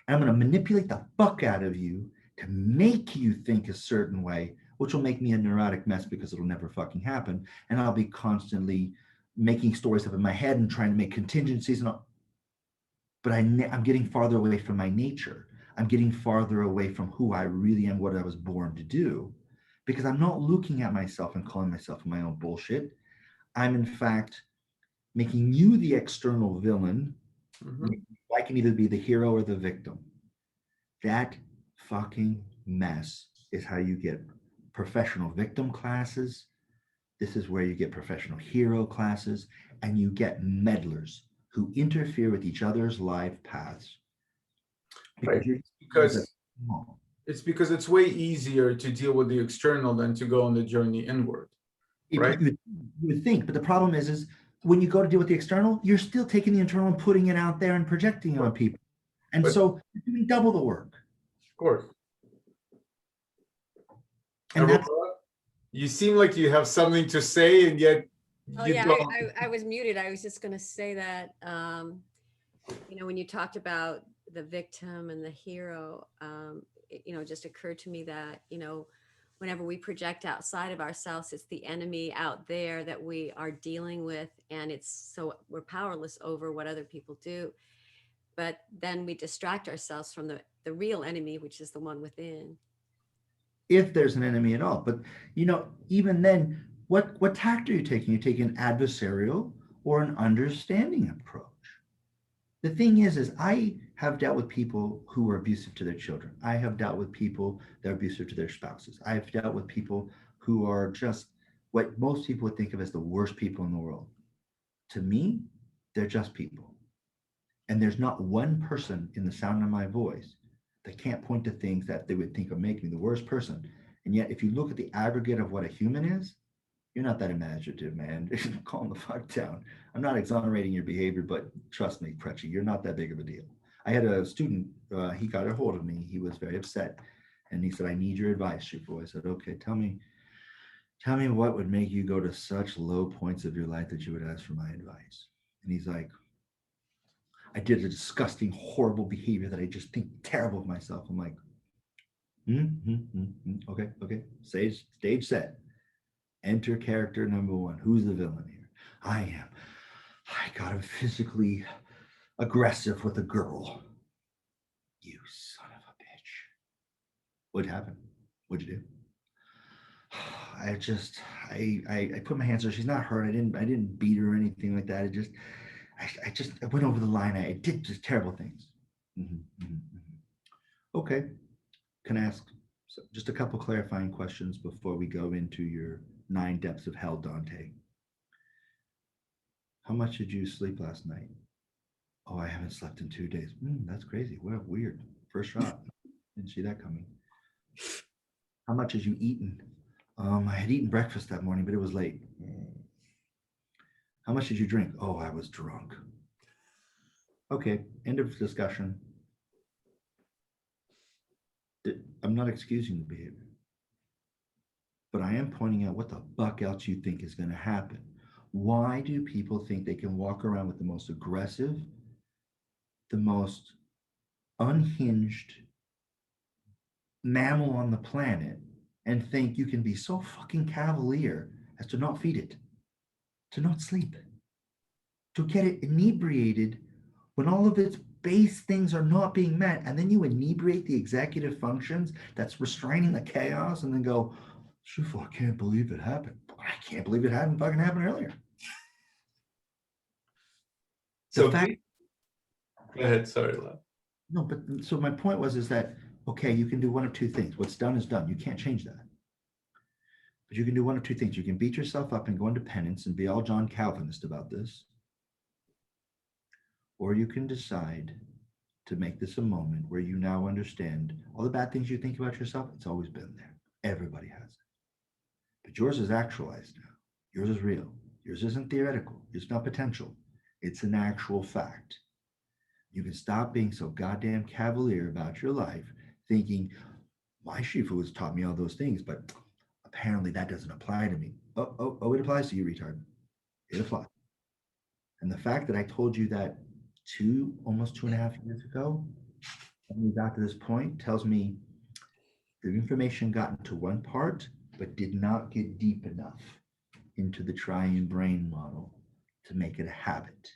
And I'm going to manipulate the fuck out of you to make you think a certain way, which will make me a neurotic mess because it'll never fucking happen. And I'll be constantly making stories up in my head and trying to make contingencies and all. But I'm getting farther away from my nature. I'm getting farther away from who I really am, what I was born to do. Because I'm not looking at myself and calling myself my own bullshit. I'm in fact making you the external villain. Mm-hmm. I can either be the hero or the victim. That fucking mess is how you get professional victim classes. This is where you get professional hero classes, and you get meddlers who interfere with each other's life paths. Because it's way easier to deal with the external than to go on the journey inward, right? You would think, but the problem is when you go to deal with the external, you're still taking the internal and putting it out there and projecting it on people. And so you're doing double the work. Of course. And Arorah, you seem like you have something to say, and yet you don't. I was muted. I was just going to say that, when you talked about the victim and the hero, it just occurred to me that, whenever we project outside of ourselves, it's the enemy out there that we are dealing with. And we're powerless over what other people do. But then we distract ourselves from the real enemy, which is the one within. If there's an enemy at all. But, even then, what tact are you taking? You're taking an adversarial or an understanding approach. The thing is I have dealt with people who are abusive to their children. I have dealt with people that are abusive to their spouses. I've dealt with people who are just what most people would think of as the worst people in the world. To me, they're just people. And there's not one person in the sound of my voice that can't point to things that they would think of making me the worst person. And yet, if you look at the aggregate of what a human is, you're not that imaginative, man. Calm the fuck down. I'm not exonerating your behavior, but trust me, Crutchy, you're not that big of a deal. I had a student, he got a hold of me. He was very upset. And he said, I need your advice, Shifu. I said, okay, tell me what would make you go to such low points of your life that you would ask for my advice. And he's like, I did a disgusting, horrible behavior that I just think terrible of myself. I'm like, okay. Stage set. Enter character number one. Who's the villain here? I am. I got physically aggressive with a girl. You son of a bitch. What happened? What'd you do? I put my hands on her. She's not hurt. I didn't beat her or anything like that. I went over the line. I did just terrible things. Okay. Can I ask just a couple clarifying questions before we go into your 9 depths of hell, Dante? How much did you sleep last night? Oh, I haven't slept in 2 days. That's crazy. Well, weird. First shot. Didn't see that coming. How much had you eaten? I had eaten breakfast that morning, but it was late. How much did you drink? Oh, I was drunk. Okay, end of discussion. I'm not excusing the behavior, but I am pointing out what the fuck else you think is going to happen. Why do people think they can walk around with the most aggressive, the most unhinged mammal on the planet and think you can be so fucking cavalier as to not feed it, to not sleep, to get it inebriated when all of its base things are not being met, and then you inebriate the executive functions that's restraining the chaos and then go, Shifu, I can't believe it happened. I can't believe it hadn't fucking happened earlier. So go ahead, sorry, Lao. No, but so my point is that, okay, you can do one of two things. What's done is done. You can't change that. But you can do one of two things. You can beat yourself up and go into penance and be all John Calvinist about this. Or you can decide to make this a moment where you now understand all the bad things you think about yourself, it's always been there. Everybody has it. But yours is actualized now. Yours is real. Yours isn't theoretical. It's not potential. It's an actual fact. You can stop being so goddamn cavalier about your life, thinking, my Shifu has taught me all those things, but apparently that doesn't apply to me. Oh, it applies to you, retard. It applies. And the fact that I told you that almost 2.5 years ago, when we got to this point, tells me the information got into one part, but did not get deep enough into the triune brain model to make it a habit.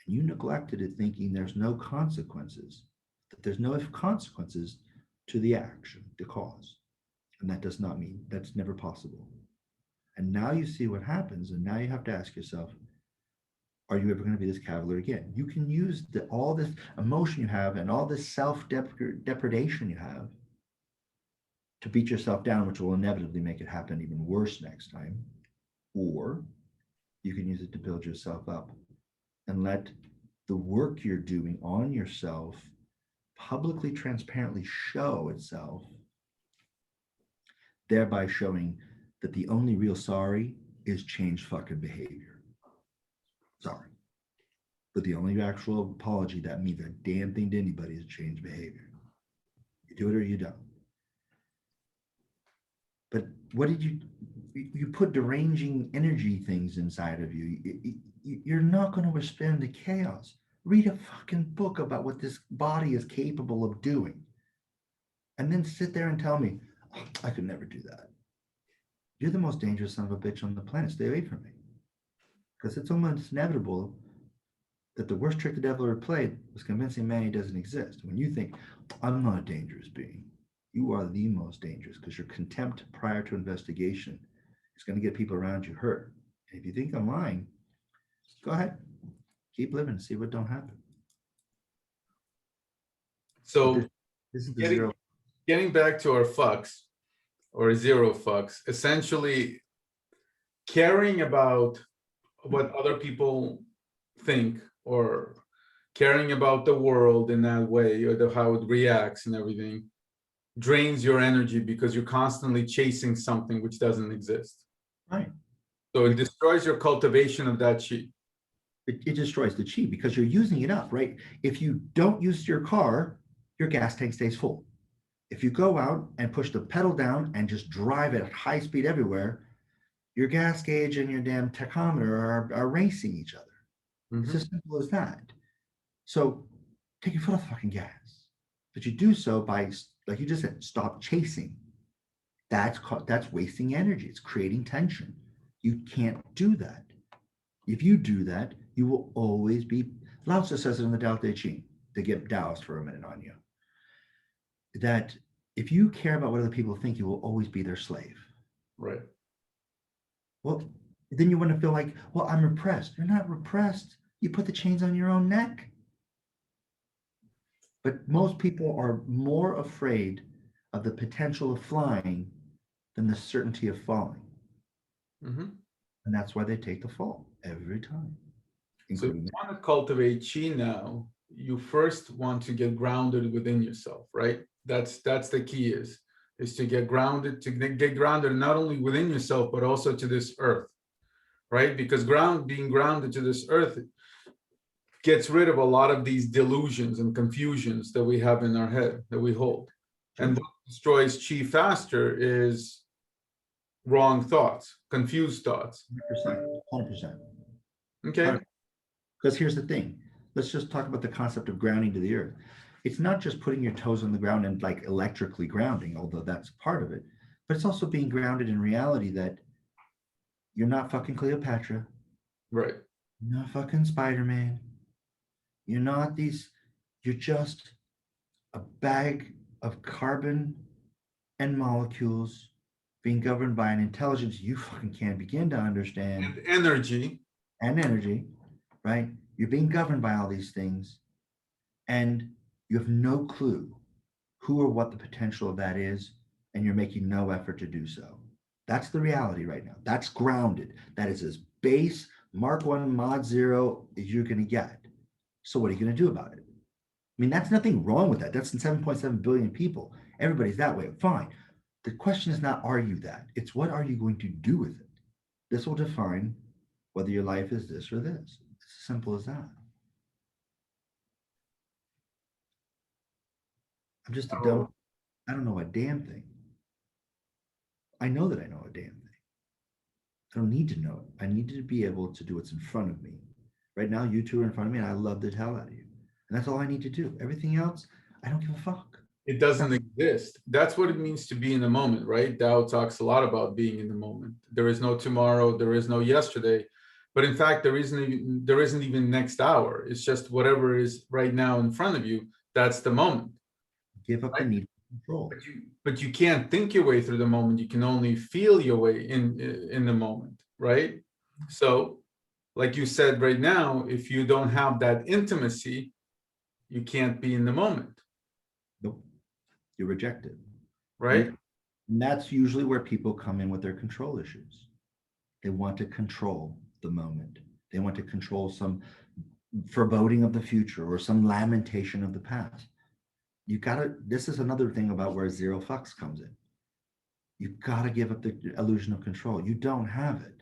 And you neglected it thinking there's no consequences, that there's no consequences to the action, the cause. And that does not mean that's never possible. And now you see what happens, and now you have to ask yourself, are you ever going to be this cavalier again? You can use all this emotion you have and all this self-depredation you have to beat yourself down, which will inevitably make it happen even worse next time. Or you can use it to build yourself up and let the work you're doing on yourself publicly, transparently show itself, thereby showing that the only real sorry is change fucking behavior. Sorry. But the only actual apology that means a damn thing to anybody is change behavior. You do it or you don't. But what did you put deranging energy things inside of you. You're not going to withstand the chaos. Read a fucking book about what this body is capable of doing. And then sit there and tell me, oh, I could never do that. You're the most dangerous son of a bitch on the planet. Stay away from me. Because it's almost inevitable that the worst trick the devil ever played was convincing man he doesn't exist. When you think, I'm not a dangerous being, you are the most dangerous, because your contempt prior to investigation is going to get people around you hurt. And if you think I'm lying, go ahead. Keep living and see what don't happen. So This is the getting, zero. getting back to our fucks or zero fucks, essentially caring about what other people think or caring about the world in that way or how it reacts and everything drains your energy because you're constantly chasing something which doesn't exist. Right. So it destroys your cultivation of that chi. It destroys the chi because you're using it up, right? If you don't use your car, your gas tank stays full. If you go out and push the pedal down and just drive at high speed everywhere, your gas gauge and your damn tachometer are racing each other. It's as simple as that. So take your foot off the fucking gas. But you do so by, like you just said, stop chasing. That's wasting energy. It's creating tension. You can't do that. If you do that, you will always be. Lao Shi says it in the Tao Te Ching, to get Taoist for a minute on you, that if you care about what other people think, you will always be their slave. Right. Well, then you want to feel like, well, I'm repressed. You're not repressed. You put the chains on your own neck. But most people are more afraid of the potential of flying than the certainty of falling. And that's why they take the fall every time. So if you want to cultivate chi now, you first want to get grounded within yourself, right? That's the key is to get grounded not only within yourself, but also to this earth, right? Because being grounded to this earth gets rid of a lot of these delusions and confusions that we have in our head that we hold. And what destroys chi faster is wrong thoughts, confused thoughts. 100%. Okay. Because here's the thing. Let's just talk about the concept of grounding to the earth. It's not just putting your toes on the ground and like electrically grounding, although that's part of it, but it's also being grounded in reality that you're not fucking Cleopatra. Right. You're not fucking Spider-Man. You're not you're just a bag of carbon and molecules being governed by an intelligence you fucking can't begin to understand. And energy. And energy, right? You're being governed by all these things, and you have no clue who or what the potential of that is, and you're making no effort to do so. That's the reality right now. That's grounded. That is as base Mark 1 mod 0 as you're going to get. So what are you going to do about it? I mean, that's nothing wrong with that. That's in 7.7 billion people. Everybody's that way. Fine. The question is not, are you that? It's what are you going to do with it? This will define whether your life is this or this. It's as simple as that. I'm just a dumb, I don't know a damn thing. I know that I know a damn thing. I don't need to know it. I need to be able to do what's in front of me. Right now, you two are in front of me, and I love the hell out of you. And that's all I need to do. Everything else, I don't give a fuck. It doesn't exist. That's what it means to be in the moment, right? Tao talks a lot about being in the moment. There is no tomorrow, there is no yesterday. But in fact, there isn't even next hour. It's just whatever is right now in front of you, that's the moment. Give up the need for control. But you can't think your way through the moment. You can only feel your way in the moment, right? So, like you said right now, if you don't have that intimacy, you can't be in the moment. Nope. You're rejected. Right? And that's usually where people come in with their control issues. They want to control the moment. They want to control some foreboding of the future or some lamentation of the past. You gotta, this is another thing about where zero fucks comes in. You gotta give up the illusion of control. You don't have it.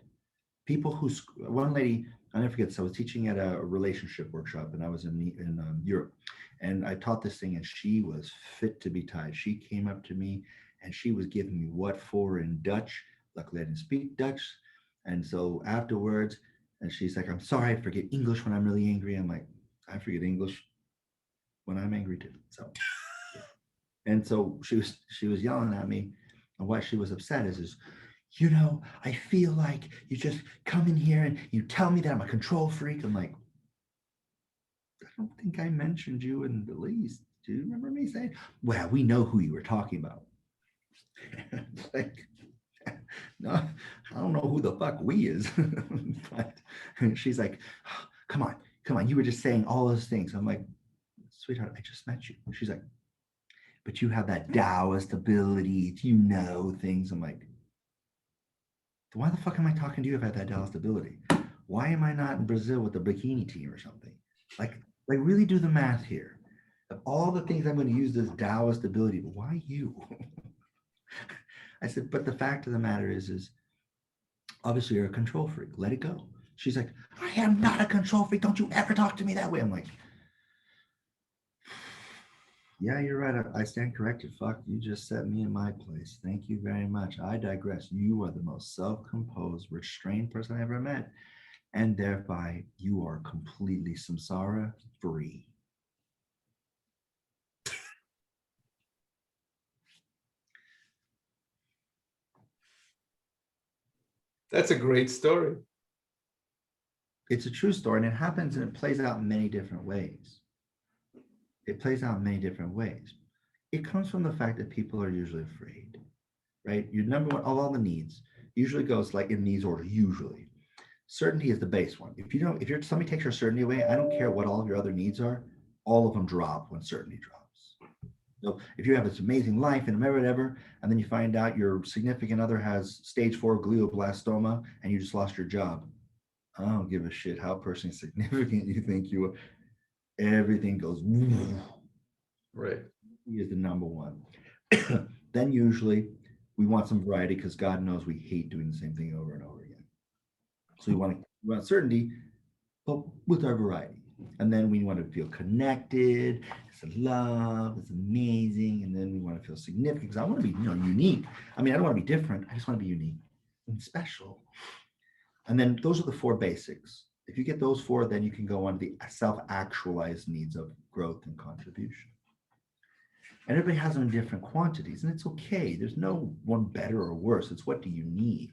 People who, one lady, I never forget, so I was teaching at a relationship workshop and I was in Europe, and I taught this thing and she was fit to be tied. She came up to me and she was giving me what for in Dutch. Luckily I didn't speak Dutch. And so afterwards, and she's like, I'm sorry, I forget English when I'm really angry. I'm like, I forget English when I'm angry too. So, and so she was yelling at me, and what she was upset is, you know, I feel like you just come in here and you tell me that I'm a control freak. I'm like, I don't think I mentioned you in the least. Do you remember me saying? Well, we know who you were talking about. It's like, no, I don't know who the fuck we is. But she's like, oh, come on. You were just saying all those things. I'm like, sweetheart, I just met you. She's like, but you have that Taoist ability, you know things. I'm like, why the fuck am I talking to you about that Taoist ability? Why am I not in Brazil with the bikini team or something? Like really do the math here. Of all the things I'm going to use this Taoist ability, why you? I said, but the fact of the matter is obviously you're a control freak. Let it go. She's like, I am not a control freak. Don't you ever talk to me that way. I'm like, yeah, you're right. I stand corrected. Fuck, you just set me in my place. Thank you very much. I digress. You are the most self-composed, restrained person I ever met. And thereby you are completely samsara free. That's a great story. It's a true story, and it happens and it plays out in many different ways. It plays out in many different ways. It comes from the fact that people are usually afraid, right? Your number one of all the needs usually goes like in these order, usually. Certainty is the base one. If somebody takes your certainty away, I don't care what all of your other needs are, all of them drop when certainty drops. So if you have this amazing life and whatever, and then you find out your significant other has stage 4 glioblastoma and you just lost your job, I don't give a shit how personally significant you think you are. Everything goes. Right. He is the number one. Then usually we want some variety because God knows we hate doing the same thing over and over again. So we want certainty, but with our variety. And then we want to feel connected. It's love. It's amazing. And then we want to feel significant because I want to be, unique. I mean, I don't want to be different. I just want to be unique and special. And then those are the 4 basics. If you get those 4, then you can go on the self-actualized needs of growth and contribution. And everybody has them in different quantities, and it's okay. There's no one better or worse. It's what do you need?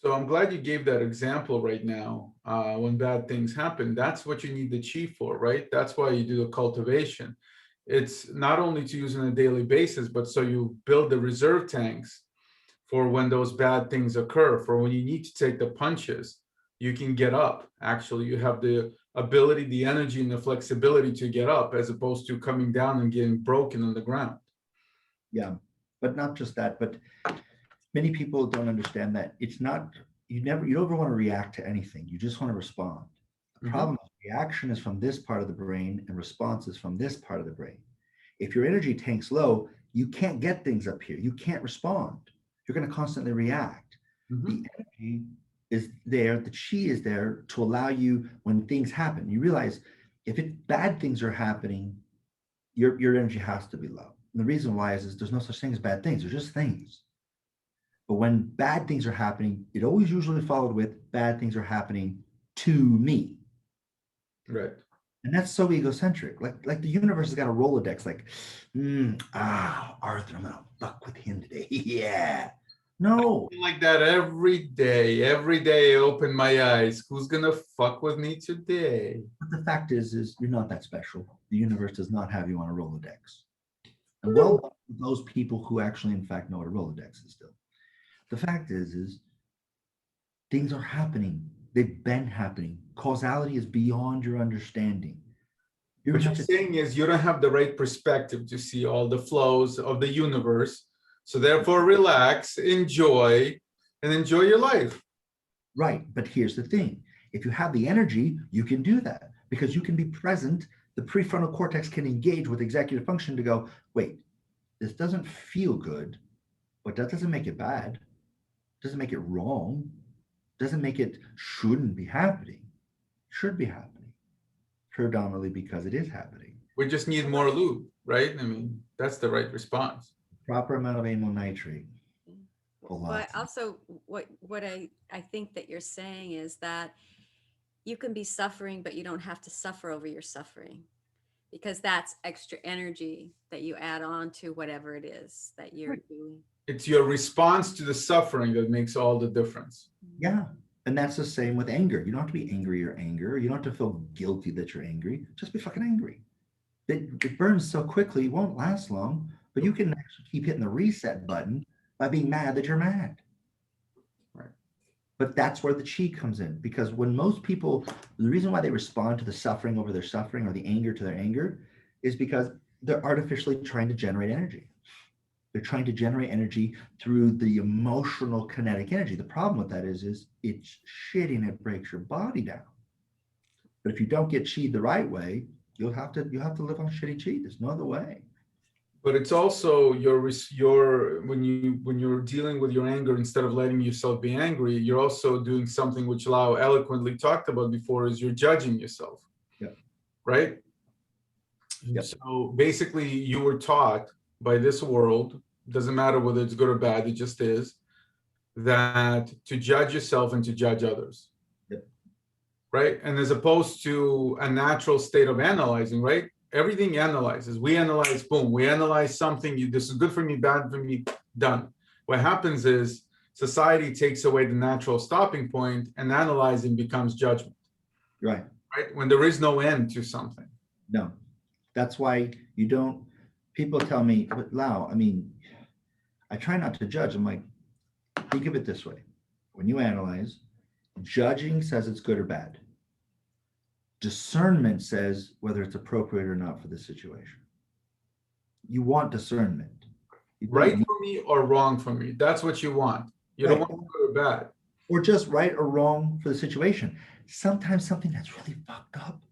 So I'm glad you gave that example right now. When bad things happen, that's what you need the chi for, right? That's why you do the cultivation. It's not only to use on a daily basis, but so you build the reserve tanks for when those bad things occur, for when you need to take the punches, you can get up. Actually, you have the ability, the energy, and the flexibility to get up as opposed to coming down and getting broken on the ground. Yeah, but not just that, but many people don't understand that it's not, you don't ever want to react to anything. You just want to respond. The problem is reaction is from this part of the brain and response is from this part of the brain. If your energy tank's low, you can't get things up here. You can't respond. You're going to constantly react. The energy is there, the chi is there to allow you when things happen. You realize if bad things are happening, your energy has to be low. And the reason why is there's no such thing as bad things. They're just things. But when bad things are happening, it always usually followed with bad things are happening to me. Right. And that's so egocentric. Like the universe has got a Rolodex, like, Arthur, I'm gonna fuck with him today. Yeah. No. I feel like that every day. Every day I open my eyes. Who's gonna fuck with me today? But the fact is you're not that special. The universe does not have you on a Rolodex. And well done to those people who actually, in fact, know what a Rolodex is still. The fact is things are happening. They've been happening. Causality is beyond your understanding. What you're saying is you don't have the right perspective to see all the flows of the universe. So therefore, relax, enjoy, and enjoy your life. Right. But here's the thing. If you have the energy, you can do that because you can be present. The prefrontal cortex can engage with executive function to go, wait, this doesn't feel good, but that doesn't make it bad. Doesn't make it wrong. Doesn't make it shouldn't be happening. Should be happening. Predominantly because it is happening. We just need more lube, right? I mean, that's the right response. Proper amount of amyl nitrate. But also what I think that you're saying is that you can be suffering, but you don't have to suffer over your suffering, because that's extra energy that you add on to whatever it is that you're doing. It's your response to the suffering that makes all the difference. Yeah. And that's the same with anger. You don't have to be angry or anger. You don't have to feel guilty that you're angry. Just be fucking angry. It burns so quickly, it won't last long, but you can actually keep hitting the reset button by being mad that you're mad. Right. But that's where the chi comes in, because when most people, the reason why they respond to the suffering over their suffering or the anger to their anger is because they're artificially trying to generate energy. They're trying to generate energy through the emotional kinetic energy. The problem with that is it's shitty and it breaks your body down. But if you don't get chi the right way, you'll have to live on shitty chi. There's no other way. But it's also your when you're dealing with your anger, instead of letting yourself be angry, you're also doing something which Lao eloquently talked about before, is you're judging yourself. Yep. Right? Yep. So basically you were taught by this world, doesn't matter whether it's good or bad, it just is, that to judge yourself and to judge others. Yep. Right? And as opposed to a natural state of analyzing, right? Everything analyzes. We analyze, boom, we analyze something. This is good for me, bad for me, done. What happens is society takes away the natural stopping point and analyzing becomes judgment. Right. Right? When there is no end to something. No. That's why you don't, people tell me, but Lao, I mean, I try not to judge. I'm like, think of it this way. When you analyze, judging says it's good or bad. Discernment says whether it's appropriate or not for the situation. You want discernment. Right for me or wrong for me. That's what you want. You don't want good or bad. Or just right or wrong for the situation. Sometimes something that's really fucked up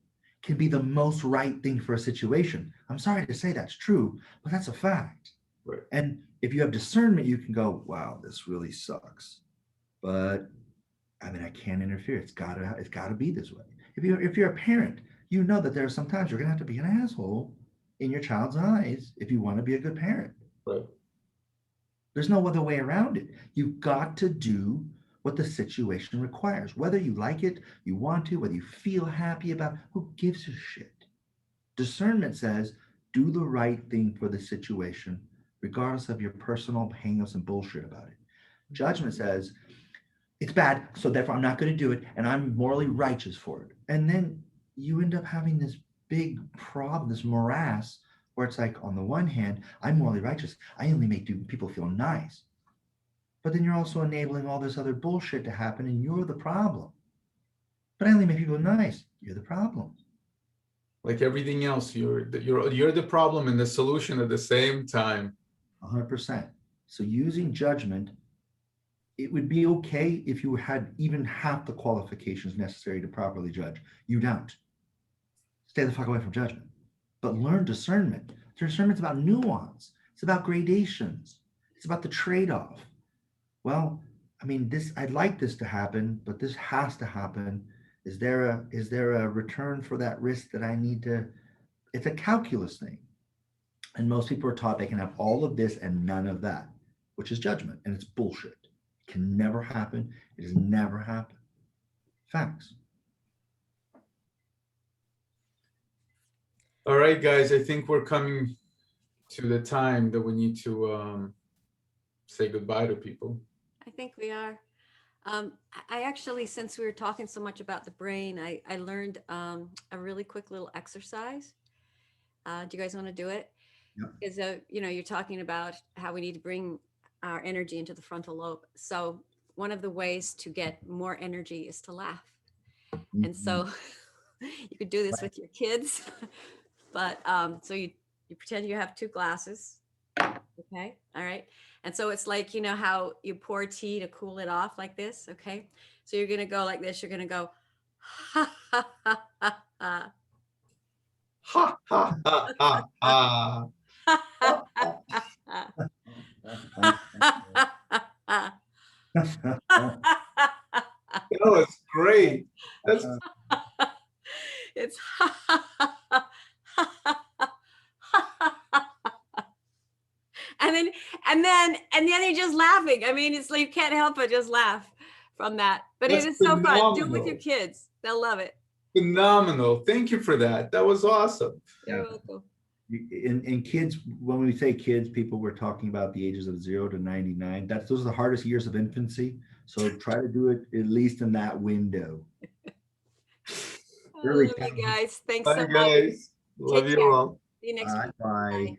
can be the most right thing for a situation. I'm sorry to say that's true, but that's a fact. Right. And if you have discernment, you can go, wow, this really sucks. But I mean, I can't interfere. It's gotta be this way. If you're a parent, you know that there are some times you're gonna have to be an asshole in your child's eyes if you want to be a good parent. Right. There's no other way around it. You've got to do what the situation requires. Whether you like it, you want to, whether you feel happy about it, who gives a shit? Discernment says, do the right thing for the situation, regardless of your personal hangups and bullshit about it. Judgment says, it's bad, so therefore I'm not going to do it, and I'm morally righteous for it. And then you end up having this big problem, this morass, where it's like, on the one hand, I'm morally righteous. I only make people feel nice. But then you're also enabling all this other bullshit to happen, and you're the problem. But I only make people nice. You're the problem. Like everything else, you're the problem and the solution at the same time. 100%. So using judgment, it would be okay if you had even half the qualifications necessary to properly judge. You don't. Stay the fuck away from judgment. But learn discernment. Discernment's about nuance. It's about gradations. It's about the trade-off. Well, I mean, I'd like this to happen, but this has to happen. Is there a return for that risk that I need to? It's a calculus thing. And most people are taught they can have all of this and none of that, which is judgment, and it's bullshit. It can never happen. It has never happened. Facts. All right, guys, I think we're coming to the time that we need to say goodbye to people. I think we are. I actually, since we were talking so much about the brain, I learned a really quick little exercise. Do you guys want to do it? Because you're talking about how we need to bring our energy into the frontal lobe. So one of the ways to get more energy is to laugh. Mm-hmm. And so you could do this with your kids, but so you pretend you have 2 glasses. Okay. All right. And so it's like, how you pour tea to cool it off like this. Okay. So you're going to go like this. You're going to go, ha, ha, ha, ha, ha. Ha, ha, ha, ha, ha. That was great. That's it's and then you're just laughing. I mean, it's like you can't help but just laugh from that. But it is so fun. Do it with your kids. They'll love it. Phenomenal. Thank you for that. That was awesome. You're welcome. In kids, when we say kids, people were talking about the ages of 0 to 99. Those are the hardest years of infancy. So try to do it at least in that window. Really, love you guys. Thanks so much. Bye, guys. Love you all. See you next week. Bye. Bye.